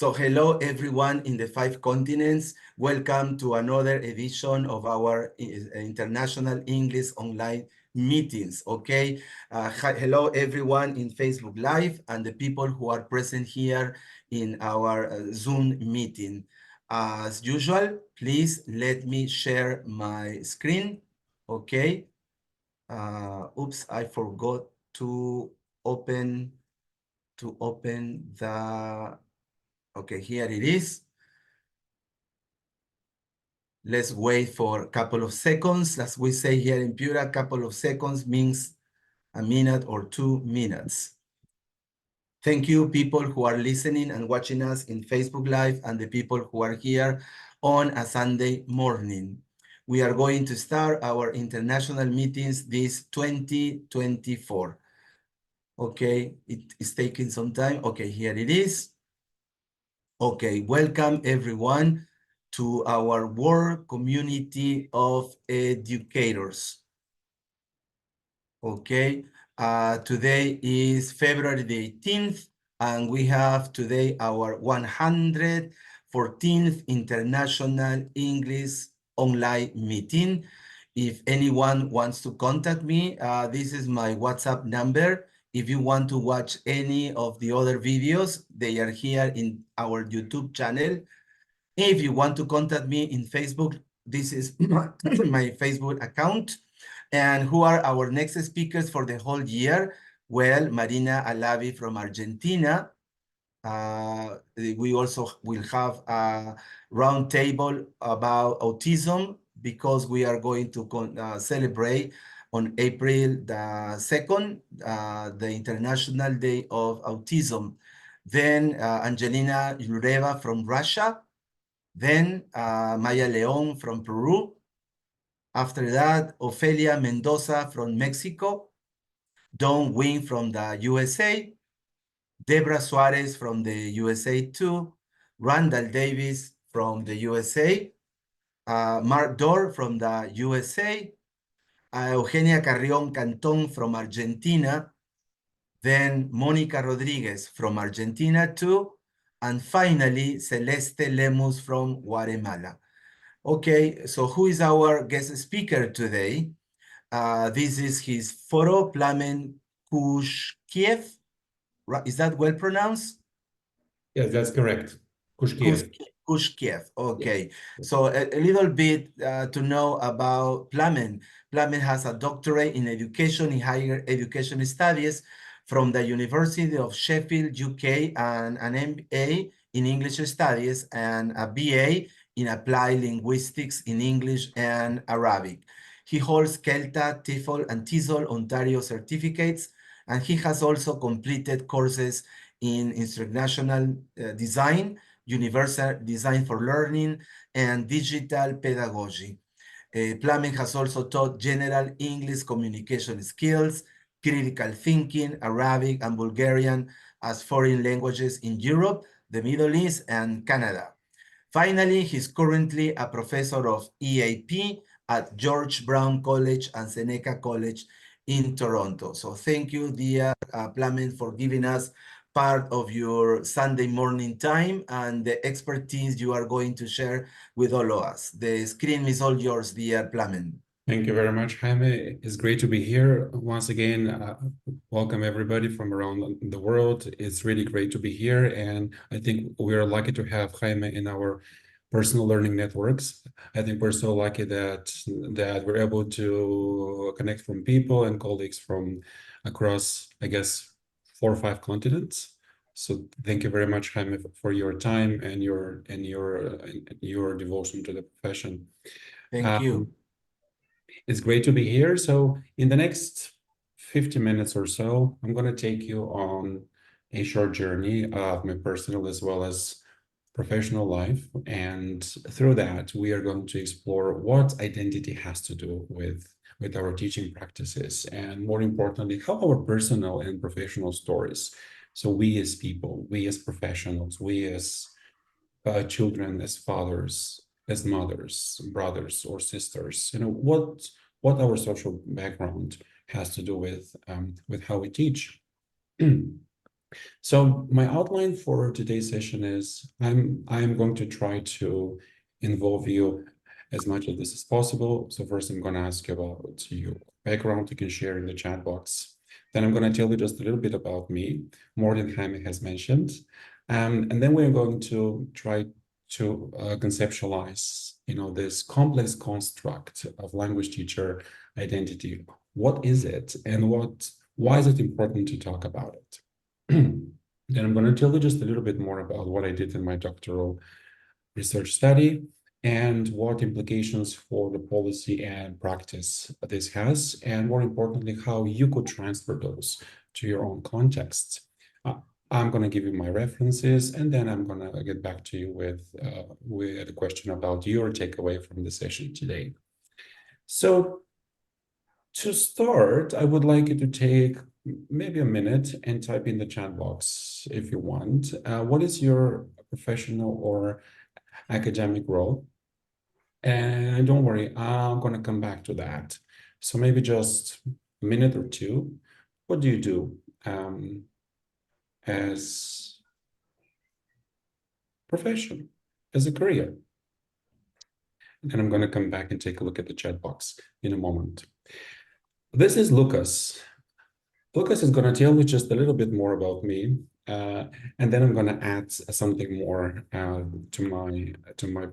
So hello everyone in the 5 continents. Welcome to another edition of our International English Online meetings, okay? Hello everyone in Facebook Live and the people who are present here in our Zoom meeting. As usual, please let me share my screen, okay? Oops, I forgot to open the... Okay, here it is. Let's wait for a couple of seconds. As we say here in Pura, a couple of seconds means a minute or 2 minutes. Thank you, people who are listening and watching us in Facebook Live and the people who are here on a Sunday morning. We are going to start our international meetings this 2024. Okay, it is taking some time. Okay, here it is. Okay, welcome everyone to our world community of educators. Okay, today is February the 18th, and we have today our 114th International English Online Meeting. If anyone wants to contact me, this is my WhatsApp number. If you want to watch any of the other videos, they are here in our YouTube channel. If you want to contact me in Facebook, this is my Facebook account. And who are our next speakers for the whole year? Well, Marina Alavi from Argentina. We also will have a round table about autism because we are going to celebrate on April the 2nd, the International Day of Autism. Then Angelina Yureva from Russia. Then Maya León from Peru. After that, Ofelia Mendoza from Mexico. Don Wing from the USA. Debra Suarez from the USA too. Randall Davis from the USA. Mark Dorr from the USA. Eugenia Carrión Cantón from Argentina. Then Mónica Rodriguez from Argentina too. And finally, Celeste Lemus from Guatemala. Okay, so who is our guest speaker today? This is his photo, Plamen Kushkiev. Is that well pronounced? Yes, that's correct. Kushkiev. Kushkiev, okay. Yes. So a little bit to know about Plamen. Plamen has a doctorate in education, in higher education studies from the University of Sheffield, UK, and an MA in English studies and a BA in Applied Linguistics in English and Arabic. He holds CELTA, TEFL, and TESL Ontario certificates, and he has also completed courses in instructional design, universal design for learning, and digital pedagogy. Plamen has also taught general English communication skills, critical thinking, Arabic and Bulgarian as foreign languages in Europe, the Middle East, and Canada. Finally, he's currently a professor of EAP at George Brown College and Seneca College in Toronto. So thank you, dear Plamen, for giving us part of your Sunday morning time and the expertise you are going to share with all of us. The screen is all yours, dear Plamen. Thank you very much, Jaime. It's great to be here once again. Welcome everybody from around the world. It's really great to be here, and I think we're lucky to have Jaime in our personal learning networks. I think we're so lucky that we're able to connect from people and colleagues from across, I guess, 4 or 5 continents. So thank you very much, Jaime, for your time and your devotion to the profession. Thank you. It's great to be here. So in the next 50 minutes or so, I'm going to take you on a short journey of my personal as well as professional life. And through that, we are going to explore what identity has to do with our teaching practices, and more importantly, how our personal and professional stories. So we as people, we as professionals, we as children, as fathers, as mothers, brothers or sisters, what our social background has to do with how we teach. So my outline for today's session is I'm going to try to involve you as much of this as possible. So first I'm going to ask you about your background. You can share in the chat box. Then I'm going to tell you just a little bit about me, more than Jaime has mentioned. And then we're going to try to conceptualize, this complex construct of language teacher identity. What is it, and why is it important to talk about it? Then I'm going to tell you just a little bit more about what I did in my doctoral research study and what implications for the policy and practice this has, and more importantly, how you could transfer those to your own context. I'm going to give you my references, and then I'm going to get back to you with a question about your takeaway from the session today. So to start, I would like you to take maybe a minute and type in the chat box if you want. What is your professional or academic role? And don't worry, I'm going to come back to that. So maybe just a minute or two. What do you do as profession, as a career? And I'm going to come back and take a look at the chat box in a moment. This is Lucas. Lucas is going to tell you just a little bit more about me, and then I'm going to add something more to my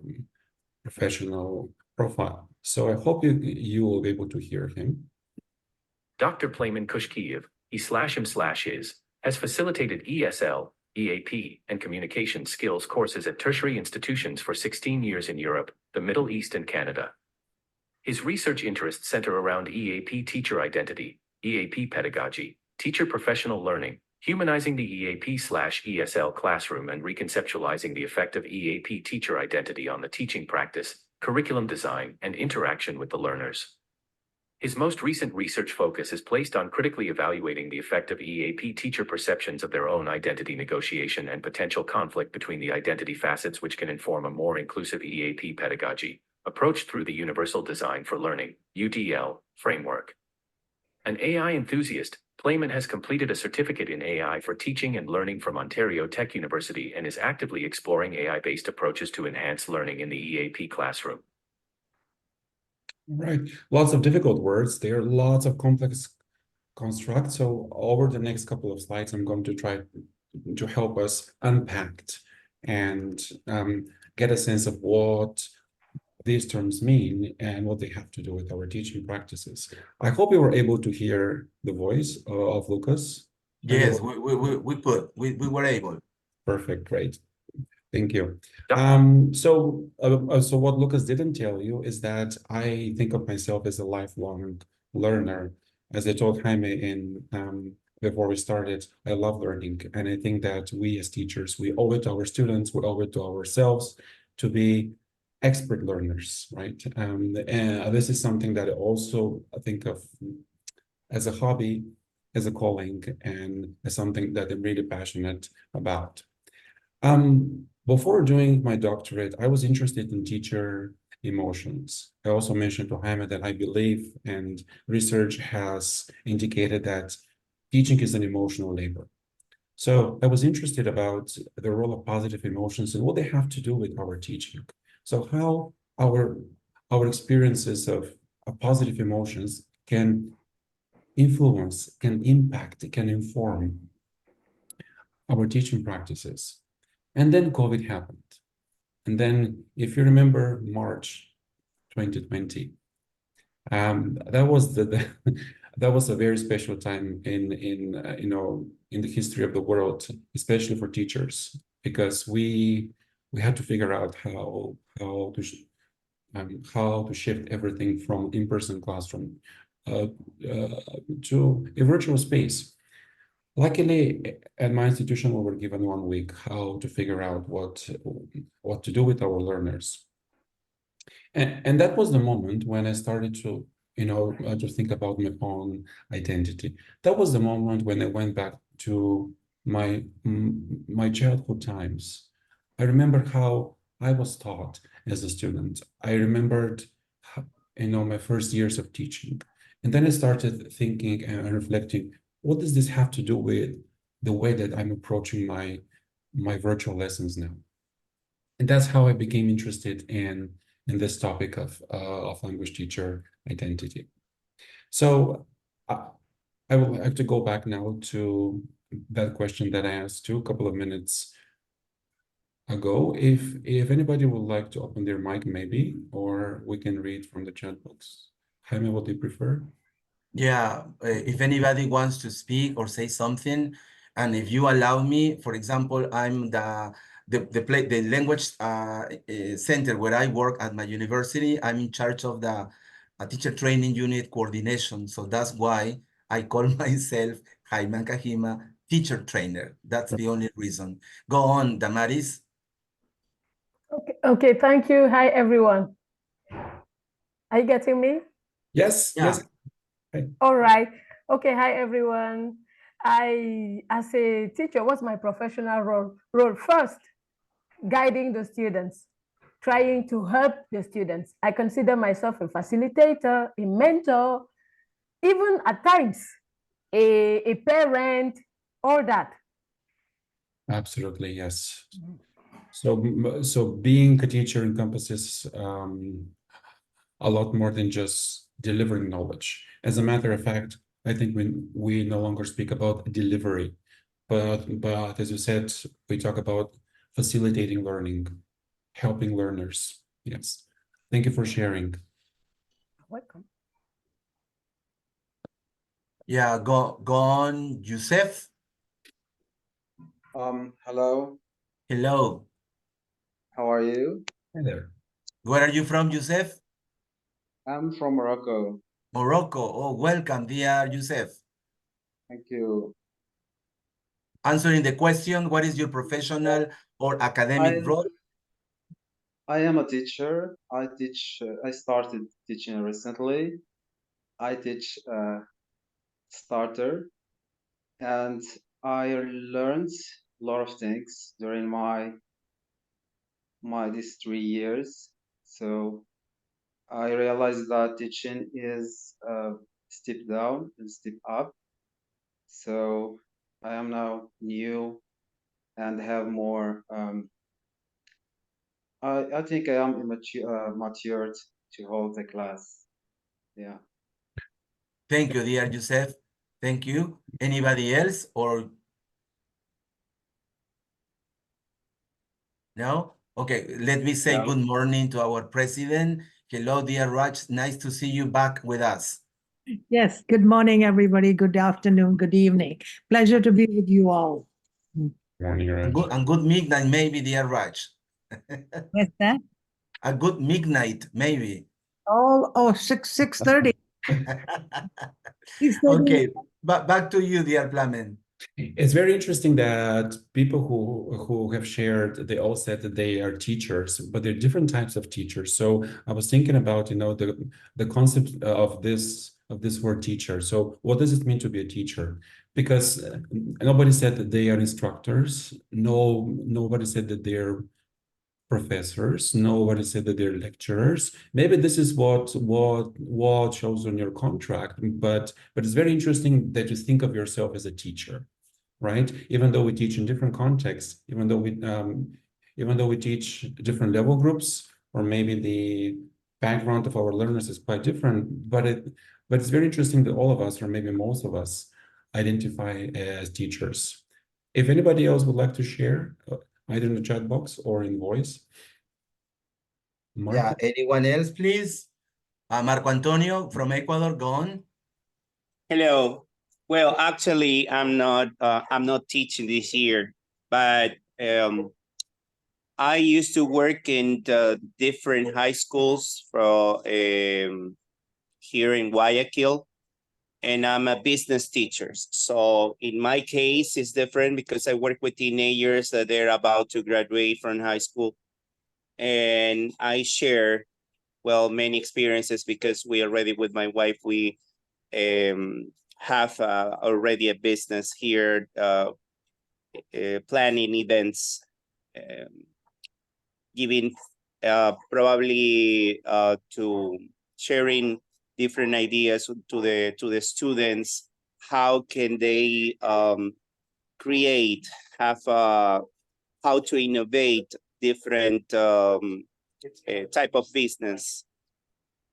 professional profile. So I hope you will be able to hear him. Dr. Plamen Kushkiev, he/him/is, has facilitated ESL, EAP, and communication skills courses at tertiary institutions for 16 years in Europe, the Middle East, and Canada. His research interests center around EAP teacher identity, EAP pedagogy, teacher professional learning, humanizing the EAP/ESL classroom, and reconceptualizing the effect of EAP teacher identity on the teaching practice, curriculum design, and interaction with the learners. His most recent research focus is placed on critically evaluating the effect of EAP teacher perceptions of their own identity negotiation and potential conflict between the identity facets, which can inform a more inclusive EAP pedagogy approach through the Universal Design for Learning (UDL) framework. An AI enthusiast, Plamen has completed a certificate in AI for teaching and learning from Ontario Tech University and is actively exploring AI-based approaches to enhance learning in the EAP classroom. Right, lots of difficult words. There are lots of complex constructs. So over the next couple of slides, I'm going to try to help us unpack and get a sense of what these terms mean and what they have to do with our teaching practices. I hope you were able to hear the voice of Lucas. Yes, we were able. Perfect, great. Thank you. So what Lucas didn't tell you is that I think of myself as a lifelong learner. As I told Jaime before we started, I love learning. And I think that we as teachers, we owe it to our students, we owe it to ourselves to be expert learners, right? And this is something that I also think of as a hobby, as a calling, and as something that I'm really passionate about. Before doing my doctorate, I was interested in teacher emotions. I also mentioned to Jaime that I believe, and research has indicated that teaching is an emotional labor. So I was interested about the role of positive emotions and what they have to do with our teaching. So how our experiences of positive emotions can influence, can impact, can inform our teaching practices. And then COVID happened. And then, if you remember, March 2020, that was that was a very special time in the history of the world, especially for teachers, because we had to figure out how to shift everything from in-person classroom to a virtual space. Luckily, at my institution, we were given 1 week how to figure out what to do with our learners. And that was the moment when I started to, to think about my own identity. That was the moment when I went back to my childhood times. I remember how I was taught as a student. I remembered, my first years of teaching. And then I started thinking and reflecting, what does this have to do with the way that I'm approaching my virtual lessons now. And that's how I became interested in this topic of language teacher identity. So I would like to go back now to that question that I asked you a couple of minutes ago. If anybody would like to open their mic, maybe, or we can read from the chat box. Jaime, what do you prefer? Yeah, if anybody wants to speak or say something, and if you allow me, for example, I'm the language center where I work at my university. I'm in charge of the teacher training unit coordination. So that's why I call myself Jaime Kajima, teacher trainer. That's the only reason. Go on, Damaris. Okay, thank you. Hi, everyone. Are you getting me? Yes, Yeah. yes. Hey. All right. Okay, hi, everyone. As a teacher, what's my professional role? First, guiding the students, trying to help the students. I consider myself a facilitator, a mentor, even at times, a parent, all that. Absolutely, yes. So being a teacher encompasses a lot more than just delivering knowledge. As a matter of fact, I think we no longer speak about delivery, but as you said, we talk about facilitating learning, helping learners. Yes. Thank you for sharing. Welcome. Yeah, go on, Youssef. Hello, Hello. how are you? Hi there. Where are you from, Youssef? I'm from Morocco. Morocco. Oh, welcome, dear Youssef. Thank you. Answering the question, what is your professional or academic role? I am a teacher. I started teaching recently. I teach starter, and I learned a lot of things during my these 3 years. So I realized that teaching is a step down and step up. So I am now new and have more. I think I am matured to hold the class. Yeah. Thank you, dear Youssef. Thank you. Anybody else or no? Okay, let me say Yeah. good morning to our president. Hello, dear Raj. Nice to see you back with us. Yes, good morning, everybody. Good afternoon, good evening. Pleasure to be with you all. Morning, Raj. And good midnight, maybe, dear Raj. What's that? A good midnight, maybe. Oh, 6:30. Okay, but back to you, dear Plamen. It's very interesting that people who have shared, they all said that they are teachers, but they're different types of teachers. So I was thinking about, the concept of this word teacher. So what does it mean to be a teacher? Because nobody said that they are instructors. Nobody said that they're professors. Nobody said that they're lecturers. Maybe this is what shows on your contract, but it's very interesting that you think of yourself as a teacher, right? Even though we teach in different contexts, even though we teach different level groups, or maybe the background of our learners is quite different, but it's very interesting that all of us, or maybe most of us, identify as teachers. If anybody else would like to share, either in the chat box or in voice. Marco? Yeah, anyone else, please? Marco Antonio from Ecuador, go on. Hello. Well, actually, I'm not teaching this year, but I used to work in the different high schools for here in Guayaquil, and I'm a business teacher. So in my case, it's different because I work with teenagers that they're about to graduate from high school, and I share, well, many experiences because we already, with my wife, we have already a business here, planning events, giving probably to sharing different ideas to the students. How can they create, have how to innovate different type of business.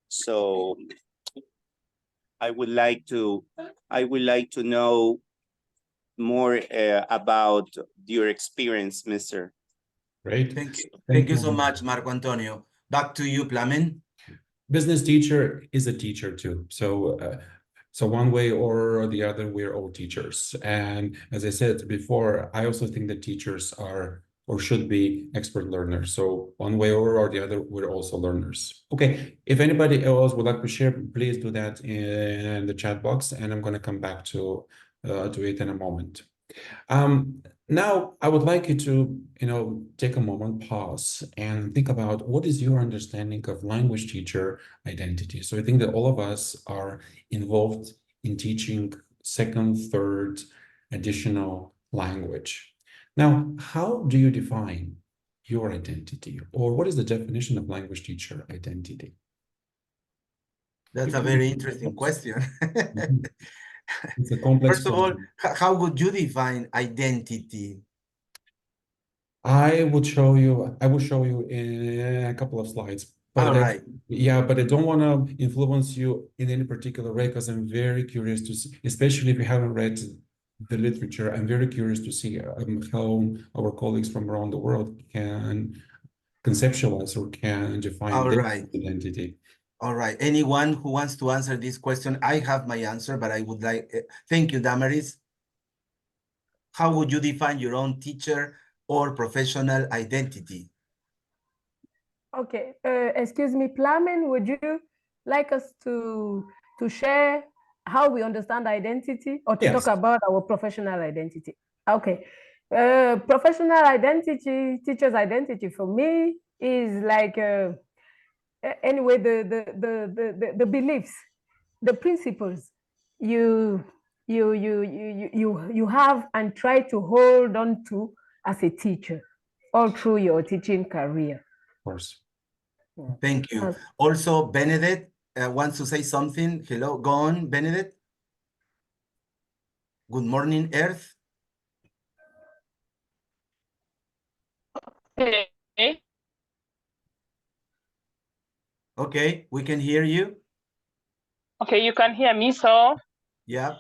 So I would like to know more about your experience, Mr. Great. Thank you. Thank Thank you so you. much, Marco Antonio. Back to you, Plamen. Business teacher is a teacher too. So one way or the other, we're all teachers. And as I said before, I also think that teachers are or should be expert learners. So one way or the other, we're also learners. Okay, if anybody else would like to share, please do that in the chat box, and I'm going to come back to it in a moment. Now, I would like you to, take a moment, pause, and think about what is your understanding of language teacher identity. So I think that all of us are involved in teaching second, third, additional language. Now, how do you define your identity, or what is the definition of language teacher identity? That's a very interesting question. It's a complex First of all, question. how would you define identity? I will show you in a couple of slides. But All right. yeah, but I don't want to influence you in any particular way because I'm very curious to see, especially if you haven't read the literature, I'm very curious to see how our colleagues from around the world can conceptualize or can define All their right. identity. All right. Anyone who wants to answer this question, I have my answer, but I would like, thank you, Damaris. How would you define your own teacher or professional identity? Okay, excuse me, Plamen, would you like us to share how we understand identity or to Yes. talk about our professional identity? Okay, professional identity, teacher's identity for me is like anyway the beliefs, the principles you have and try to hold on to as a teacher all through your teaching career. Of course. Thank you. Also, Benedict wants to say something. Hello, go on, Benedict. Good morning, Earth. Okay. Okay, we can hear you. Okay, you can hear me. So, Yeah.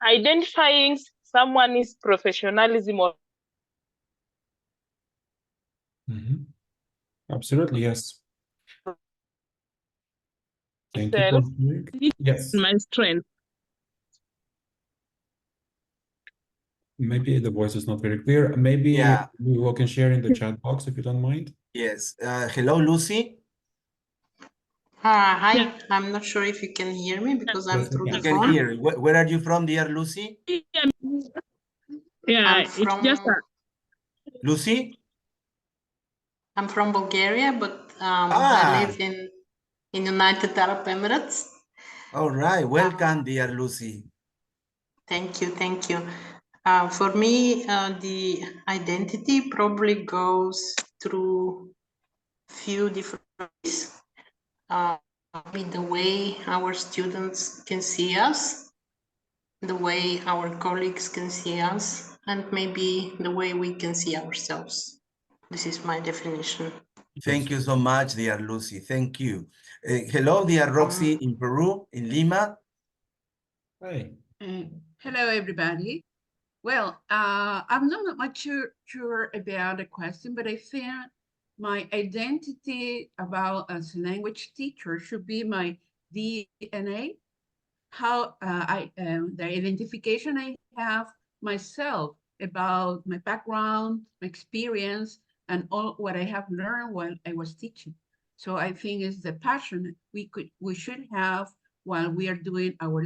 Identifying someone's professionalism or Absolutely, yes. Thank you for sharing. Yes. my strength. Maybe the voice is not very clear. Maybe Yeah. we can share in the chat box if you don't mind. Yes. Hello, Lucy. Hi, Yeah. I'm not sure if you can hear me because I'm Yes, we through the You can phone. hear. Where are you from, dear Lucy? Yeah, I'm from Lucy? I'm from Bulgaria, but I live in United Arab Emirates. All right. Welcome, dear Lucy. Thank you, thank you. For me, the identity probably goes through few different ways. With the way our students can see us, the way our colleagues can see us, and maybe the way we can see ourselves. This is my definition. Thank you so much, dear Lucy. Thank you. Hello, dear Roxy in Peru, in Lima. Hi. Hello, everybody. Well, I'm not much sure about the question, but I think my identity about as a language teacher should be my DNA, how the identification I have myself about my background, my experience, and all what I have learned while I was teaching. So I think it's the passion we should have while we are doing our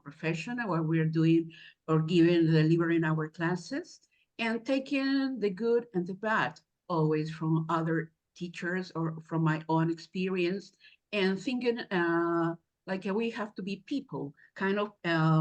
profession, while we are doing or delivering our classes, and taking the good and the bad always from other teachers or from my own experience, and thinking like we have to be people, kind of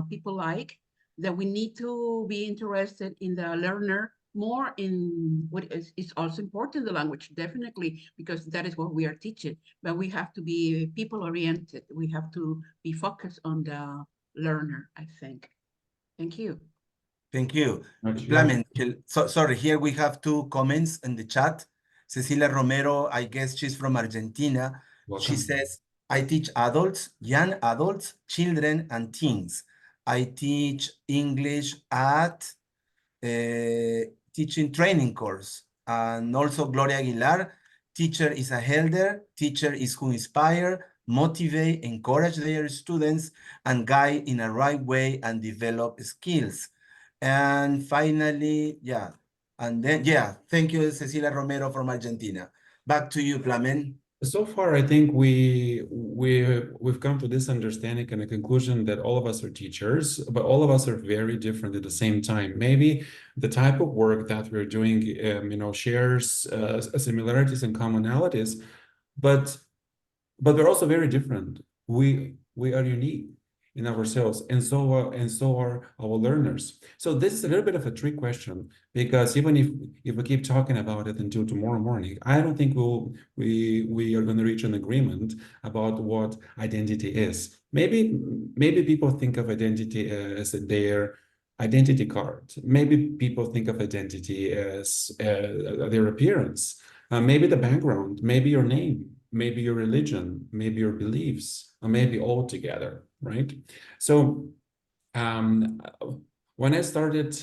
people-like, that we need to be interested in the learner more in what is also important, the language, definitely, because that is what we are teaching, but we have to be people-oriented. We have to be focused on the learner, I think. Thank you. Thank you. Much, yeah. Plamen, sorry, here we have two comments in the chat. Cecilia Romero, I guess she's from Argentina. Welcome. She says, I teach adults, young adults, children, and teens. I teach English at teaching training course. And also Gloria Aguilar, teacher is a elder, teacher is who inspire, motivate, encourage their students, and guide in a right way and develop skills. And finally, thank you, Cecilia Romero from Argentina. Back to you, Plamen. So far, I think we've come to this understanding and a conclusion that all of us are teachers, but all of us are very different at the same time. Maybe the type of work that we're doing, shares similarities and commonalities, but we're also very different. We are unique in ourselves, and so are our learners. So this is a little bit of a trick question, because even if we keep talking about it until tomorrow morning, I don't think we are going to reach an agreement about what identity is. Maybe people think of identity as their identity card. Maybe people think of identity as their appearance, maybe the background, maybe your name, maybe your religion, maybe your beliefs, or maybe all together, right? So when I started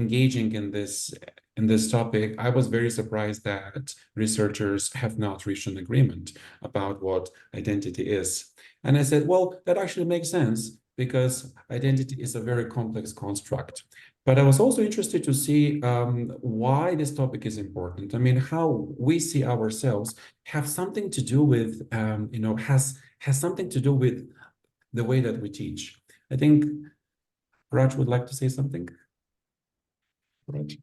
engaging in this topic, I was very surprised that researchers have not reached an agreement about what identity is. And I said, well, that actually makes sense, because identity is a very complex construct. But I was also interested to see why this topic is important. I mean, how we see ourselves have something to do with, has something to do with the way that we teach. I think Raj would like to say something. Raj.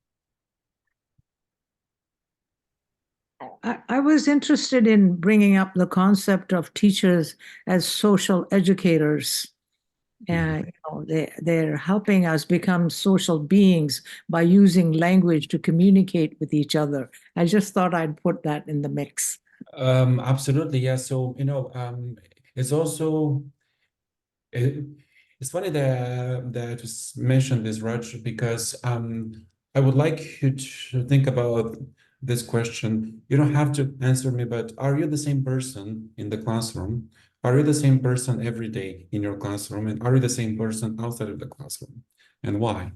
I was interested in bringing up the concept of teachers as social educators. And they're helping us become social beings by using language to communicate with each other. I just thought I'd put that in the mix. Absolutely, yeah. So it's also it's funny that you mentioned this, Raj, because I would like you to think about this question. You don't have to answer me, but are you the same person in the classroom? Are you the same person every day in your classroom? And are you the same person outside of the classroom? And why?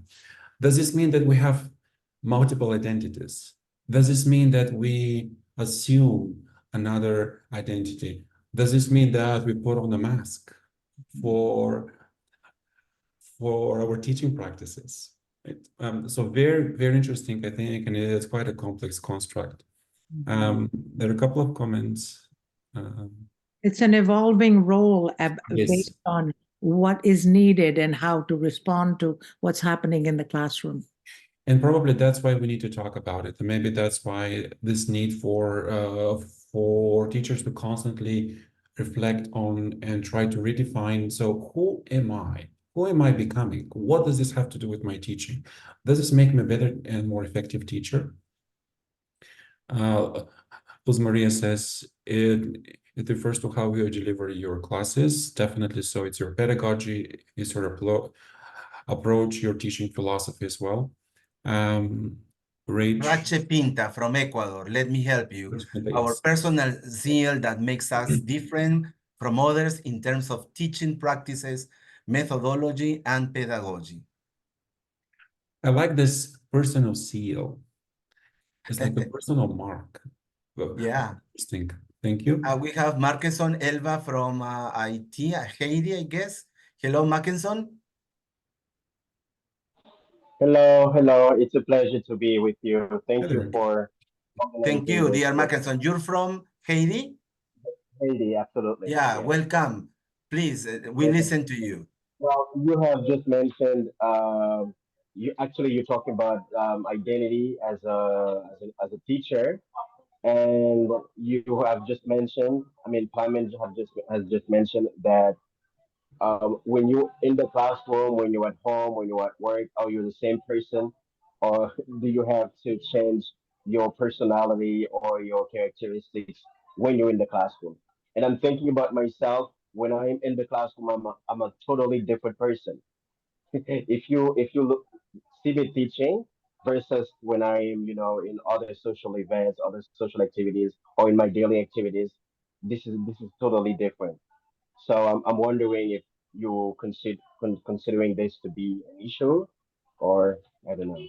Does this mean that we have multiple identities? Does this mean that we assume another identity? Does this mean that we put on a mask for our teaching practices? Right? So very, very interesting, I think, and it's quite a complex construct. There are a couple of comments. It's an evolving role Yes. based on what is needed and how to respond to what's happening in the classroom. And probably that's why we need to talk about it. And maybe that's why this need for teachers to constantly reflect on and try to redefine. So who am I? Who am I becoming? What does this have to do with my teaching? Does this make me a better and more effective teacher? Luz Maria says it refers to how you deliver your classes. Definitely. So it's your pedagogy, it's your approach, your teaching philosophy as well. Rache Pinta from Ecuador, let me help you. Our personal zeal that makes us different from others in terms of teaching practices, methodology, and pedagogy. I like this personal seal. It's like a personal mark. Yeah. Interesting. Thank you. We have Markeson Elva from Haiti, Haiti, I guess. Hello, Markeson. Hello. It's a pleasure to be with you. Thank you for Thank you, organizing dear this. Markeson. You're from Haiti? Haiti, absolutely. Yeah, welcome. Please, we listen to you. Well, you have just mentioned you're talking about identity as a teacher, and you have just mentioned. I mean, Plamen has just mentioned that when you in the classroom, when you're at home, when you're at work, are you the same person, or do you have to change your personality or your characteristics when you're in the classroom? And I'm thinking about myself when I'm in the classroom. I'm a totally different person. if you look see me teaching versus when I am, in other social events, other social activities, or in my daily activities, this is totally different. So I'm wondering if you considering this to be an issue, or I don't know.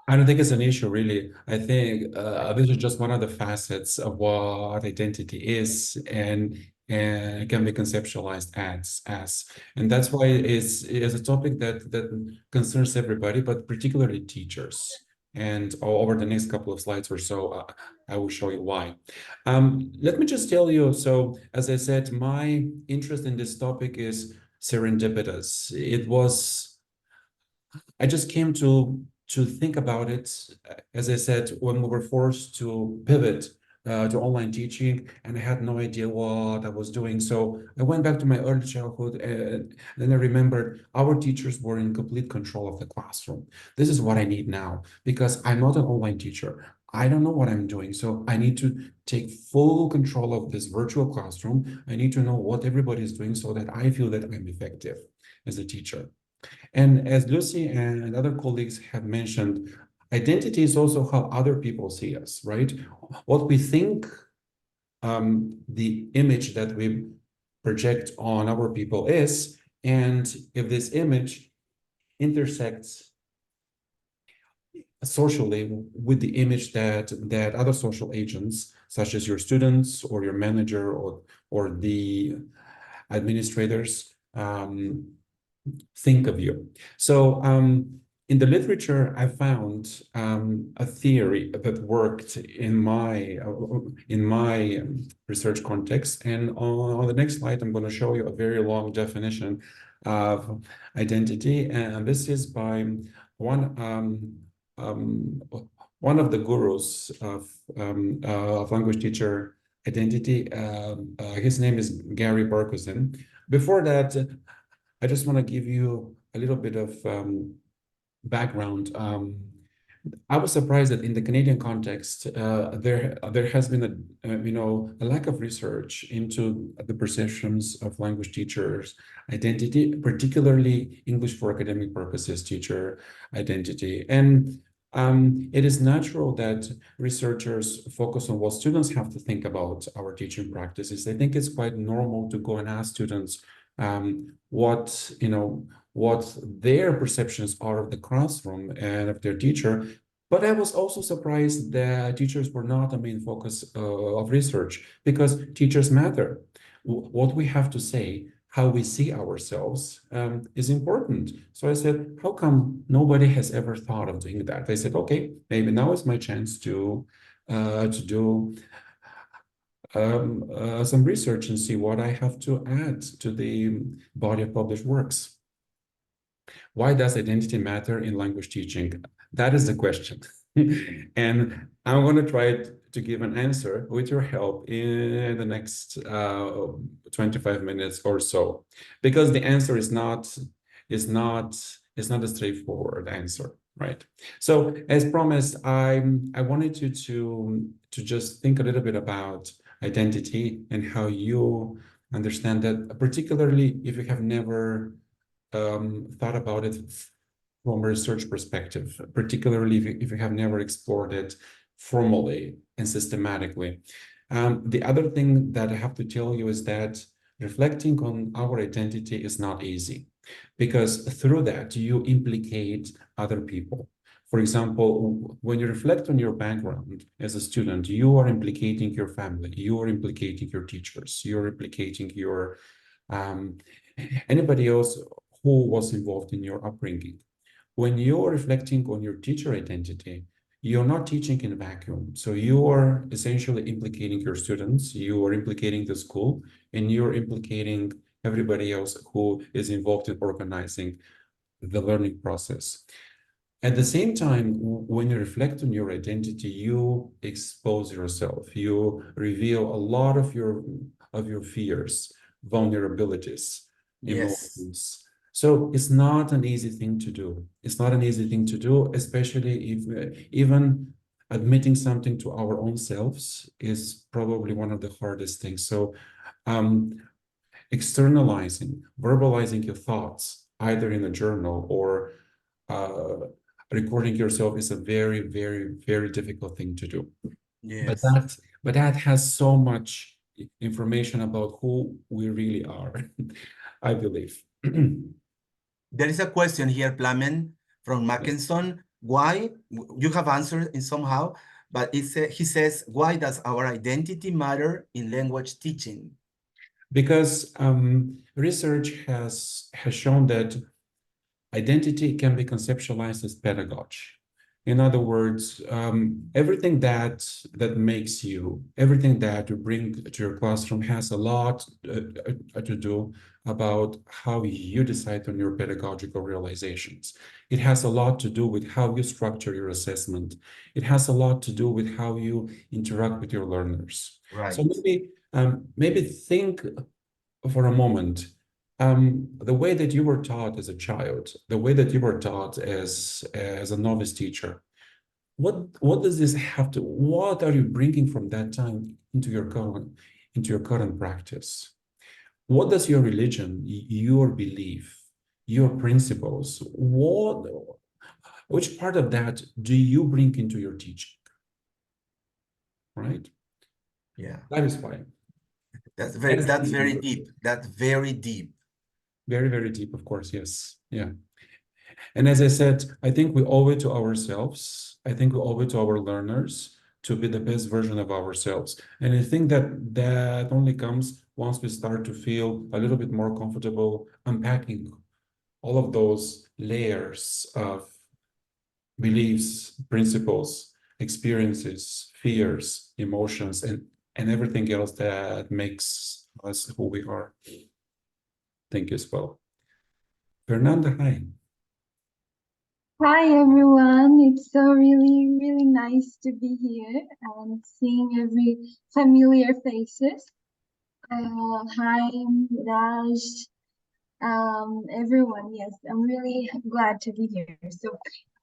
I don't think it's an issue, really. I think this is just one of the facets of what identity is, and it can be conceptualized as, and that's why it's a topic that concerns everybody, but particularly teachers. And over the next couple of slides or so, I will show you why. Let me just tell you. So, as I said, my interest in this topic is serendipitous. I just came to think about it, as I said, when we were forced to pivot to online teaching, and I had no idea what I was doing. So I went back to my early childhood, and then I remembered our teachers were in complete control of the classroom. This is what I need now, because I'm not an online teacher. I don't know what I'm doing. So I need to take full control of this virtual classroom. I need to know what everybody is doing so that I feel that I'm effective as a teacher. And as Lucy and other colleagues have mentioned, identity is also how other people see us, right? What we think, the image that we project on our people is, and if this image intersects socially with the image that other social agents, such as your students or your manager or the administrators, think of you. So in the literature, I found a theory that worked in my research context. And on the next slide, I'm going to show you a very long definition of identity. And this is by one of the gurus of language teacher identity. His name is Gary Berkosen. Before that, I just want to give you a little bit of background. I was surprised that in the Canadian context, there has been a lack of research into the perceptions of language teachers' identity, particularly English for academic purposes teacher identity. And it is natural that researchers focus on what students have to think about our teaching practices. I think it's quite normal to go and ask students what their perceptions are of the classroom and of their teacher. But I was also surprised that teachers were not a main focus of research, because teachers matter. What we have to say, how we see ourselves, is important. So I said, how come nobody has ever thought of doing that? I said, okay, maybe now is my chance to do some research and see what I have to add to the body of published works. Why does identity matter in language teaching? That is the question. And I'm going to try to give an answer with your help in the next 25 minutes or so, because the answer is not a straightforward answer, right? So as promised, I wanted you to just think a little bit about identity and how you understand that, particularly if you have never thought about it from a research perspective, particularly if you have never explored it formally and systematically. The other thing that I have to tell you is that reflecting on our identity is not easy, because through that you implicate other people. For example, when you reflect on your background as a student, you are implicating your family, you are implicating your teachers, you're implicating your anybody else who was involved in your upbringing. When you're reflecting on your teacher identity, you're not teaching in a vacuum. So you are essentially implicating your students, you are implicating the school, and you're implicating everybody else who is involved in organizing the learning process. At the same time, when you reflect on your identity, you expose yourself, you reveal a lot of your fears, vulnerabilities, emotions. So it's not an easy thing to do. It's not an easy thing to do, especially if even admitting something to our own selves is probably one of the hardest things. So externalizing, verbalizing your thoughts either in a journal or recording yourself is a very, very, very difficult thing to do. Yes. But that has so much information about who we really are, I believe. There is a question here, Plamen, from Mackinson. Why, you have answered in somehow, but he says, why does our identity matter in language teaching? Because research has shown that identity can be conceptualized as pedagogy. In other words, everything that makes you, everything that you bring to your classroom has a lot to do about how you decide on your pedagogical realizations. It has a lot to do with how you structure your assessment. It has a lot to do with how you interact with your learners. Right. So maybe think for a moment, the way that you were taught as a child, the way that you were taught as a novice teacher, what does this have to, what are you bringing from that time into your current practice? What does your religion, your belief, your principles, which part of that do you bring into your teaching? Right? Yeah. That is why. That's very deep. That's very deep. Very, very deep, of course, yes. Yeah. And as I said, I think we owe it to ourselves. I think we owe it to our learners to be the best version of ourselves. And I think that only comes once we start to feel a little bit more comfortable unpacking all of those layers of beliefs, principles, experiences, fears, emotions, and everything else that makes us who we are. Thank you as well. Fernanda, hi. Hi everyone, it's so really nice to be here and seeing every familiar faces. Hi Raj, everyone, yes, I'm really glad to be here. So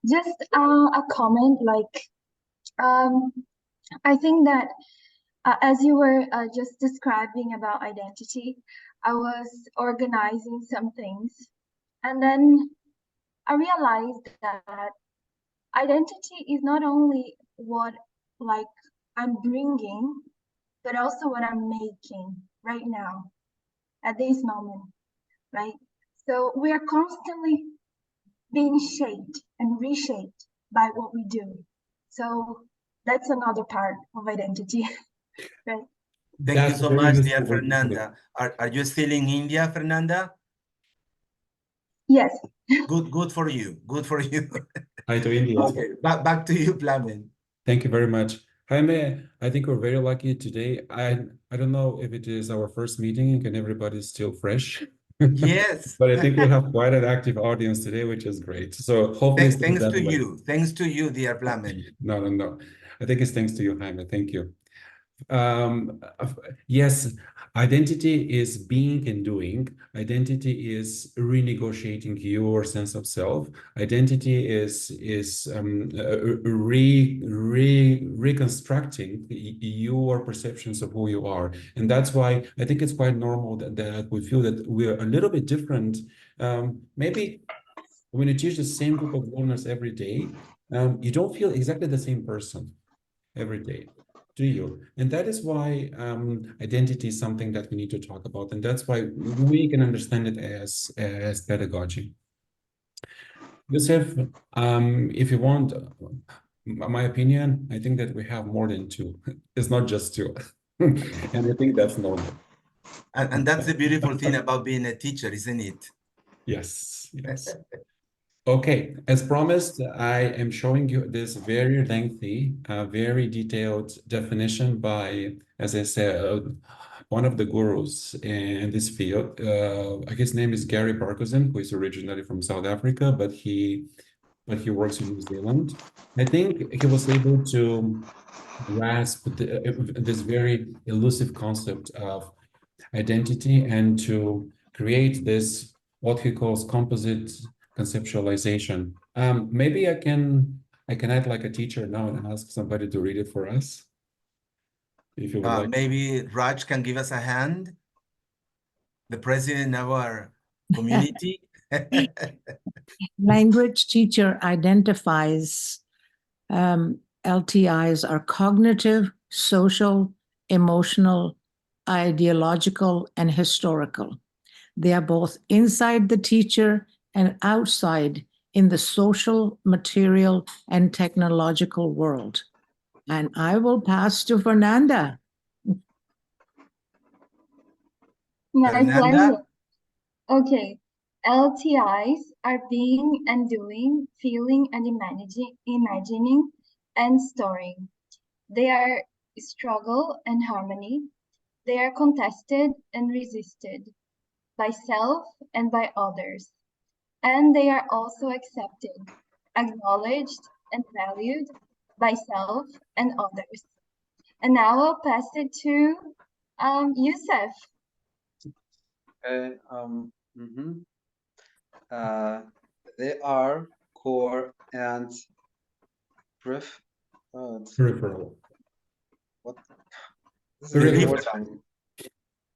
just a comment, like I think that as you were just describing about identity, I was organizing some things and then I realized that identity is not only what like I'm bringing, but also what I'm making right now at this moment, right? So we are constantly being shaped and reshaped by what we do. So that's another part of identity, right? Thank you so much, dear Fernanda. Are you still in India, Fernanda? Yes. Good for you. Good for you. Hi to India. Okay, back to you, Plamen. Thank you very much. Jaime, I think we're very lucky today. I don't know if it is our first meeting and everybody's still fresh. Yes. But I think we have quite an active audience today, which is great. So hopefully thanks to you. Thanks to you, dear Plamen. No. I think it's thanks to you, Jaime. Thank you. Yes, identity is being and doing. Identity is renegotiating your sense of self. Identity is reconstructing your perceptions of who you are. And that's why I think it's quite normal that we feel that we're a little bit different. Maybe when you teach the same group of learners every day, you don't feel exactly the same person every day, do you? And that is why identity is something that we need to talk about, and that's why we can understand it as pedagogy. Yusuf, if you want my opinion, I think that we have more than two. It's not just two. And I think that's normal. And that's the beautiful thing about being a teacher, isn't it? Yes. Okay, as promised, I am showing you this very lengthy, very detailed definition by, as I said, one of the gurus in this field. His name is Gary Parkinson, who is originally from South Africa, but he works in New Zealand. I think he was able to grasp this very elusive concept of identity and to create this, what he calls composite conceptualization. Maybe I can act like a teacher now and ask somebody to read it for us. If you would like. Maybe Raj can give us a hand, the president of our community. Language teacher identifies LTIs are cognitive, social, emotional, ideological, and historical. They are both inside the teacher and outside in the social, material, and technological world. And I will pass to Fernanda. My Fernanda? pleasure. Okay. LTIs are being and doing, feeling and imagining and storing. They are struggle and harmony. They are contested and resisted by self and by others. And they are also accepted, acknowledged, and valued by self and others. And now I'll pass it to Youssef. Okay. They are core and pref. Peripheral. What? This is a new word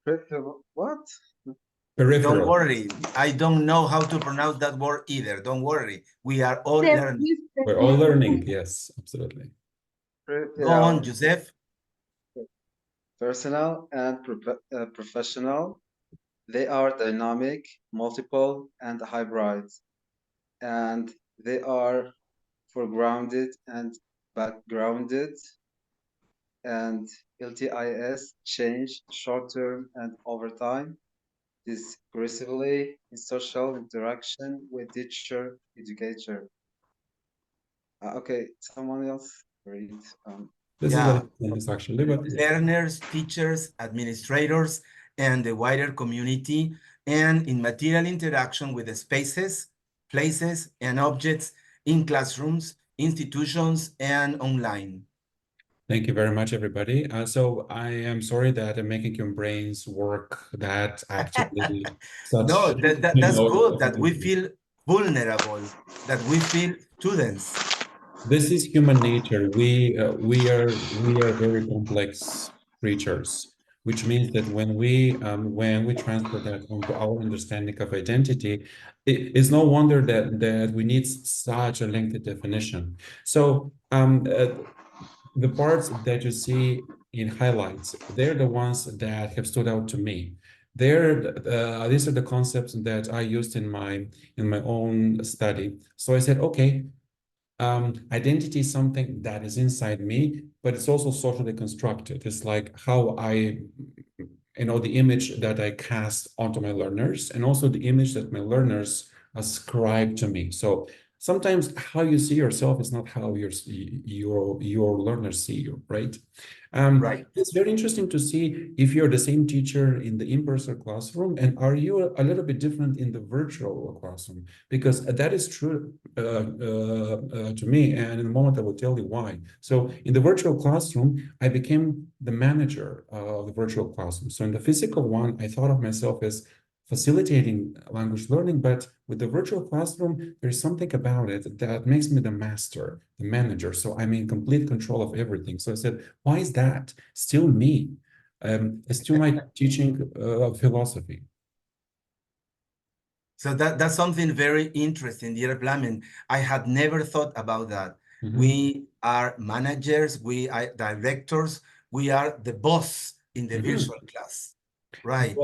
Peripheral. for me. What? Don't Peripheral. worry. I don't know how to pronounce that word either. Don't worry. We are all learning. We're all learning. Yes, absolutely. Go on, Joseph. Personal and professional. They are dynamic, multiple, and hybrid. And they are foregrounded and backgrounded. And LTIS change short-term and over time, discursively in social interaction with teacher, educator. Okay, someone else read. This is what it is actually, but Learners, teachers, administrators, and the wider community, and in material interaction with the spaces, places, and objects in classrooms, institutions, and online. thank you very much, everybody. So I am sorry that I'm making your brains work that actively. No, that's good, that we feel vulnerable, that we feel students. This is human nature. We are very complex creatures, which means that when we transfer that onto our understanding of identity, it's no wonder that we need such a lengthy definition. So the parts that you see in highlights, they're the ones that have stood out to me. These are the concepts that I used in my own study. So I said, okay, identity is something that is inside me, but it's also socially constructed. It's like how the image that I cast onto my learners, and also the image that my learners ascribe to me. So sometimes how you see yourself is not how your learners see you, right? Right. It's very interesting to see if you're the same teacher in the in-person classroom, and are you a little bit different in the virtual classroom? Because that is true to me, and in a moment I will tell you why. So in the virtual classroom, I became the manager of the virtual classroom. So in the physical one, I thought of myself as facilitating language learning, but with the virtual classroom, there's something about it that makes me the master, the manager. So I'm in complete control of everything. So I said, why is that? Still me. It's still my teaching philosophy. So that's something very interesting, dear Plamen. I had never thought about that. Mm-hmm. We are managers, we are directors, we are the boss in the virtual class, right?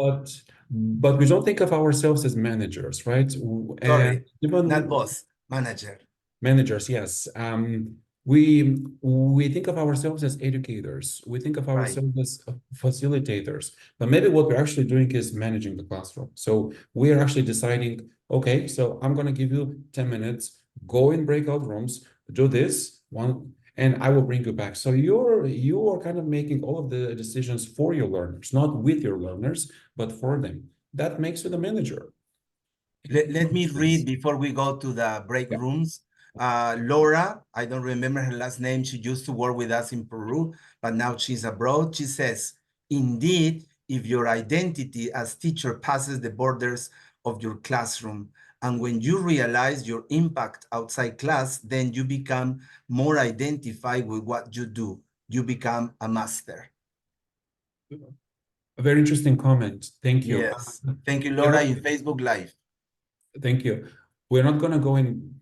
But we don't think of ourselves as managers, right? Sorry, not boss, manager. Managers, yes. We think of ourselves as educators. We think of ourselves as facilitators. But maybe what we're actually doing is managing the classroom. So we are actually deciding, okay, so I'm going to give you 10 minutes, go in breakout rooms, do this one, and I will bring you back. So you are kind of making all of the decisions for your learners, not with your learners, but for them. That makes you the manager. Let me read before we go to the break rooms. Laura, I don't remember her last name. She used to work with us in Peru, but now she's abroad. She says, indeed, if your identity as teacher passes the borders of your classroom, and when you realize your impact outside class, then you become more identified with what you do. You become a master. A very interesting comment. Thank you. Yes. Thank you, Laura, in Facebook Live. Thank you. We're not going to go in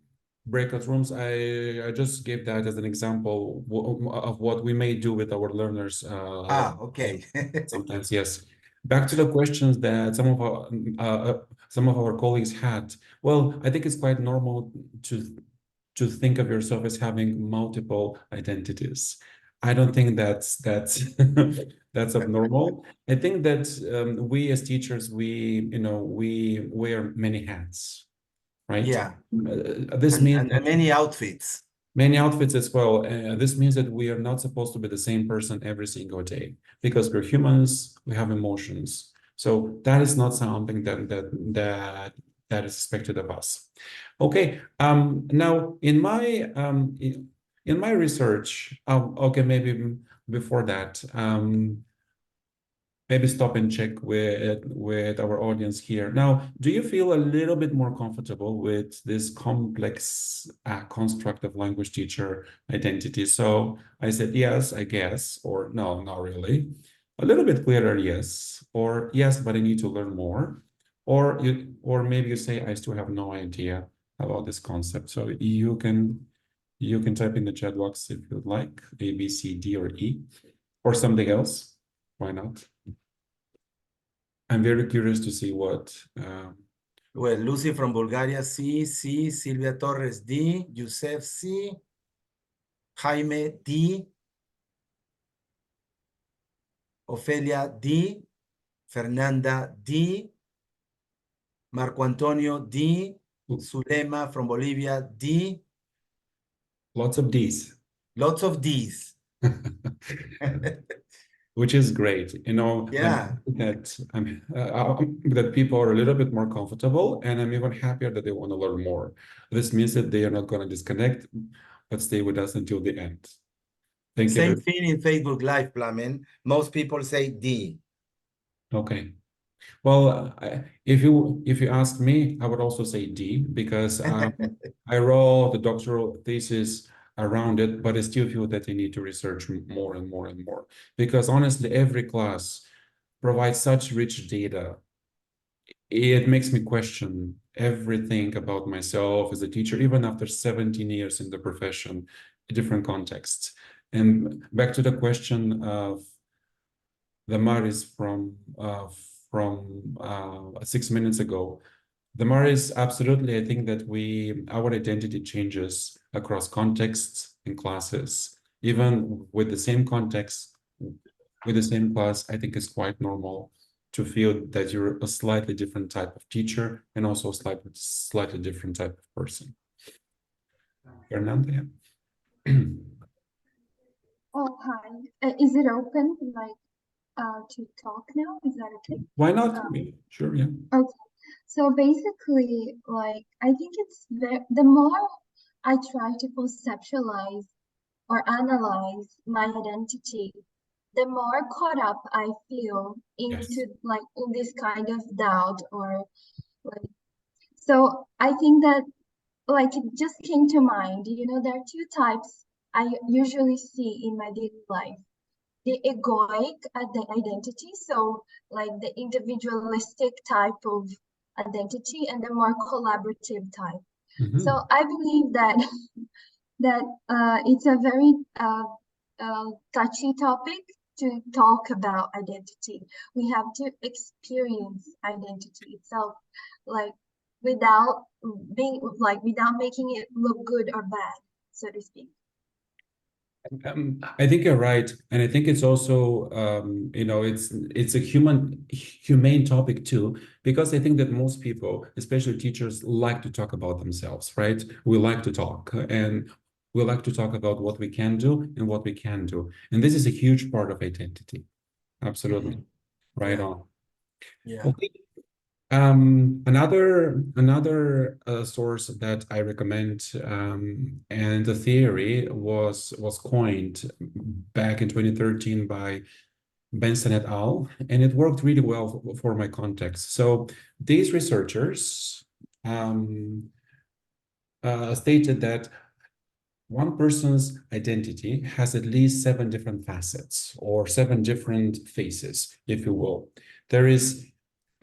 breakout rooms. I just gave that as an example of what we may do with our learners. Okay. Sometimes, yes. Back to the questions that some of our colleagues had. Well, I think it's quite normal to think of yourself as having multiple identities. I don't think that's that's abnormal. I think that we as teachers, we wear many hats, right? Yeah. This means And many outfits. Many outfits as well. This means that we are not supposed to be the same person every single day because we're humans, we have emotions. So that is not something that is expected of us. Okay. Now in my research, okay, maybe before that, maybe stop and check with our audience here. Now, do you feel a little bit more comfortable with this complex construct of language teacher identity? So I said, yes, I guess, or no, not really. A little bit clearer, yes, or yes, but I need to learn more. Or maybe you say, I still have no idea about this concept. So you can type in the chat box if you'd like, A, B, C, D, or E, or something else. Why not? I'm very curious to see what. Well, Lucy from Bulgaria, C, Silvia Torres, D, Yusef, C, Jaime, D, Ofelia, D, Fernanda, D, Marco Antonio, D, Zulema from Bolivia, D. Lots of Ds. Lots of Ds. Which is great, Yeah. that people are a little bit more comfortable, and I'm even happier that they want to learn more. This means that they are not going to disconnect, but stay with us until the end. Thank you. Same thing in Facebook Live, Plamen. Most people say D. Okay. Well, if you ask me, I would also say D because I wrote the doctoral thesis around it, but I still feel that I need to research more and more and more because honestly, every class provides such rich data. It makes me question everything about myself as a teacher, even after 17 years in the profession, different contexts. And back to the question of the Maris from 6 minutes ago. The Maris, absolutely, I think that our identity changes across contexts and classes. Even with the same context, with the same class, I think it's quite normal to feel that you're a slightly different type of teacher and also a slightly different type of person. Fernanda? Oh, hi. Is it open, to talk now? Is that okay? Why not? Sure, yeah. Okay. So basically, I think it's the more I try to conceptualize or analyze my identity, the more caught up I feel into in this kind of doubt or so I think that it just came to mind, there are two types I usually see in my daily life. The egoic identity, so the individualistic type of identity, and the more collaborative type. So I believe that it's a very touchy topic to talk about identity. We have to experience identity itself, without making it look good or bad, so to speak. I think you're right, and I think it's also it's a humane topic too, because I think that most people, especially teachers, like to talk about themselves, right? We like to talk, and we like to talk about what we can do and what we can do, and this is a huge part of identity. Absolutely, right on. Yeah. Okay. Another source that I recommend, and the theory was coined back in 2013 by Benson et al., and it worked really well for my context. So these researchers stated that one person's identity has at least 7 different facets or 7 different faces, if you will. There is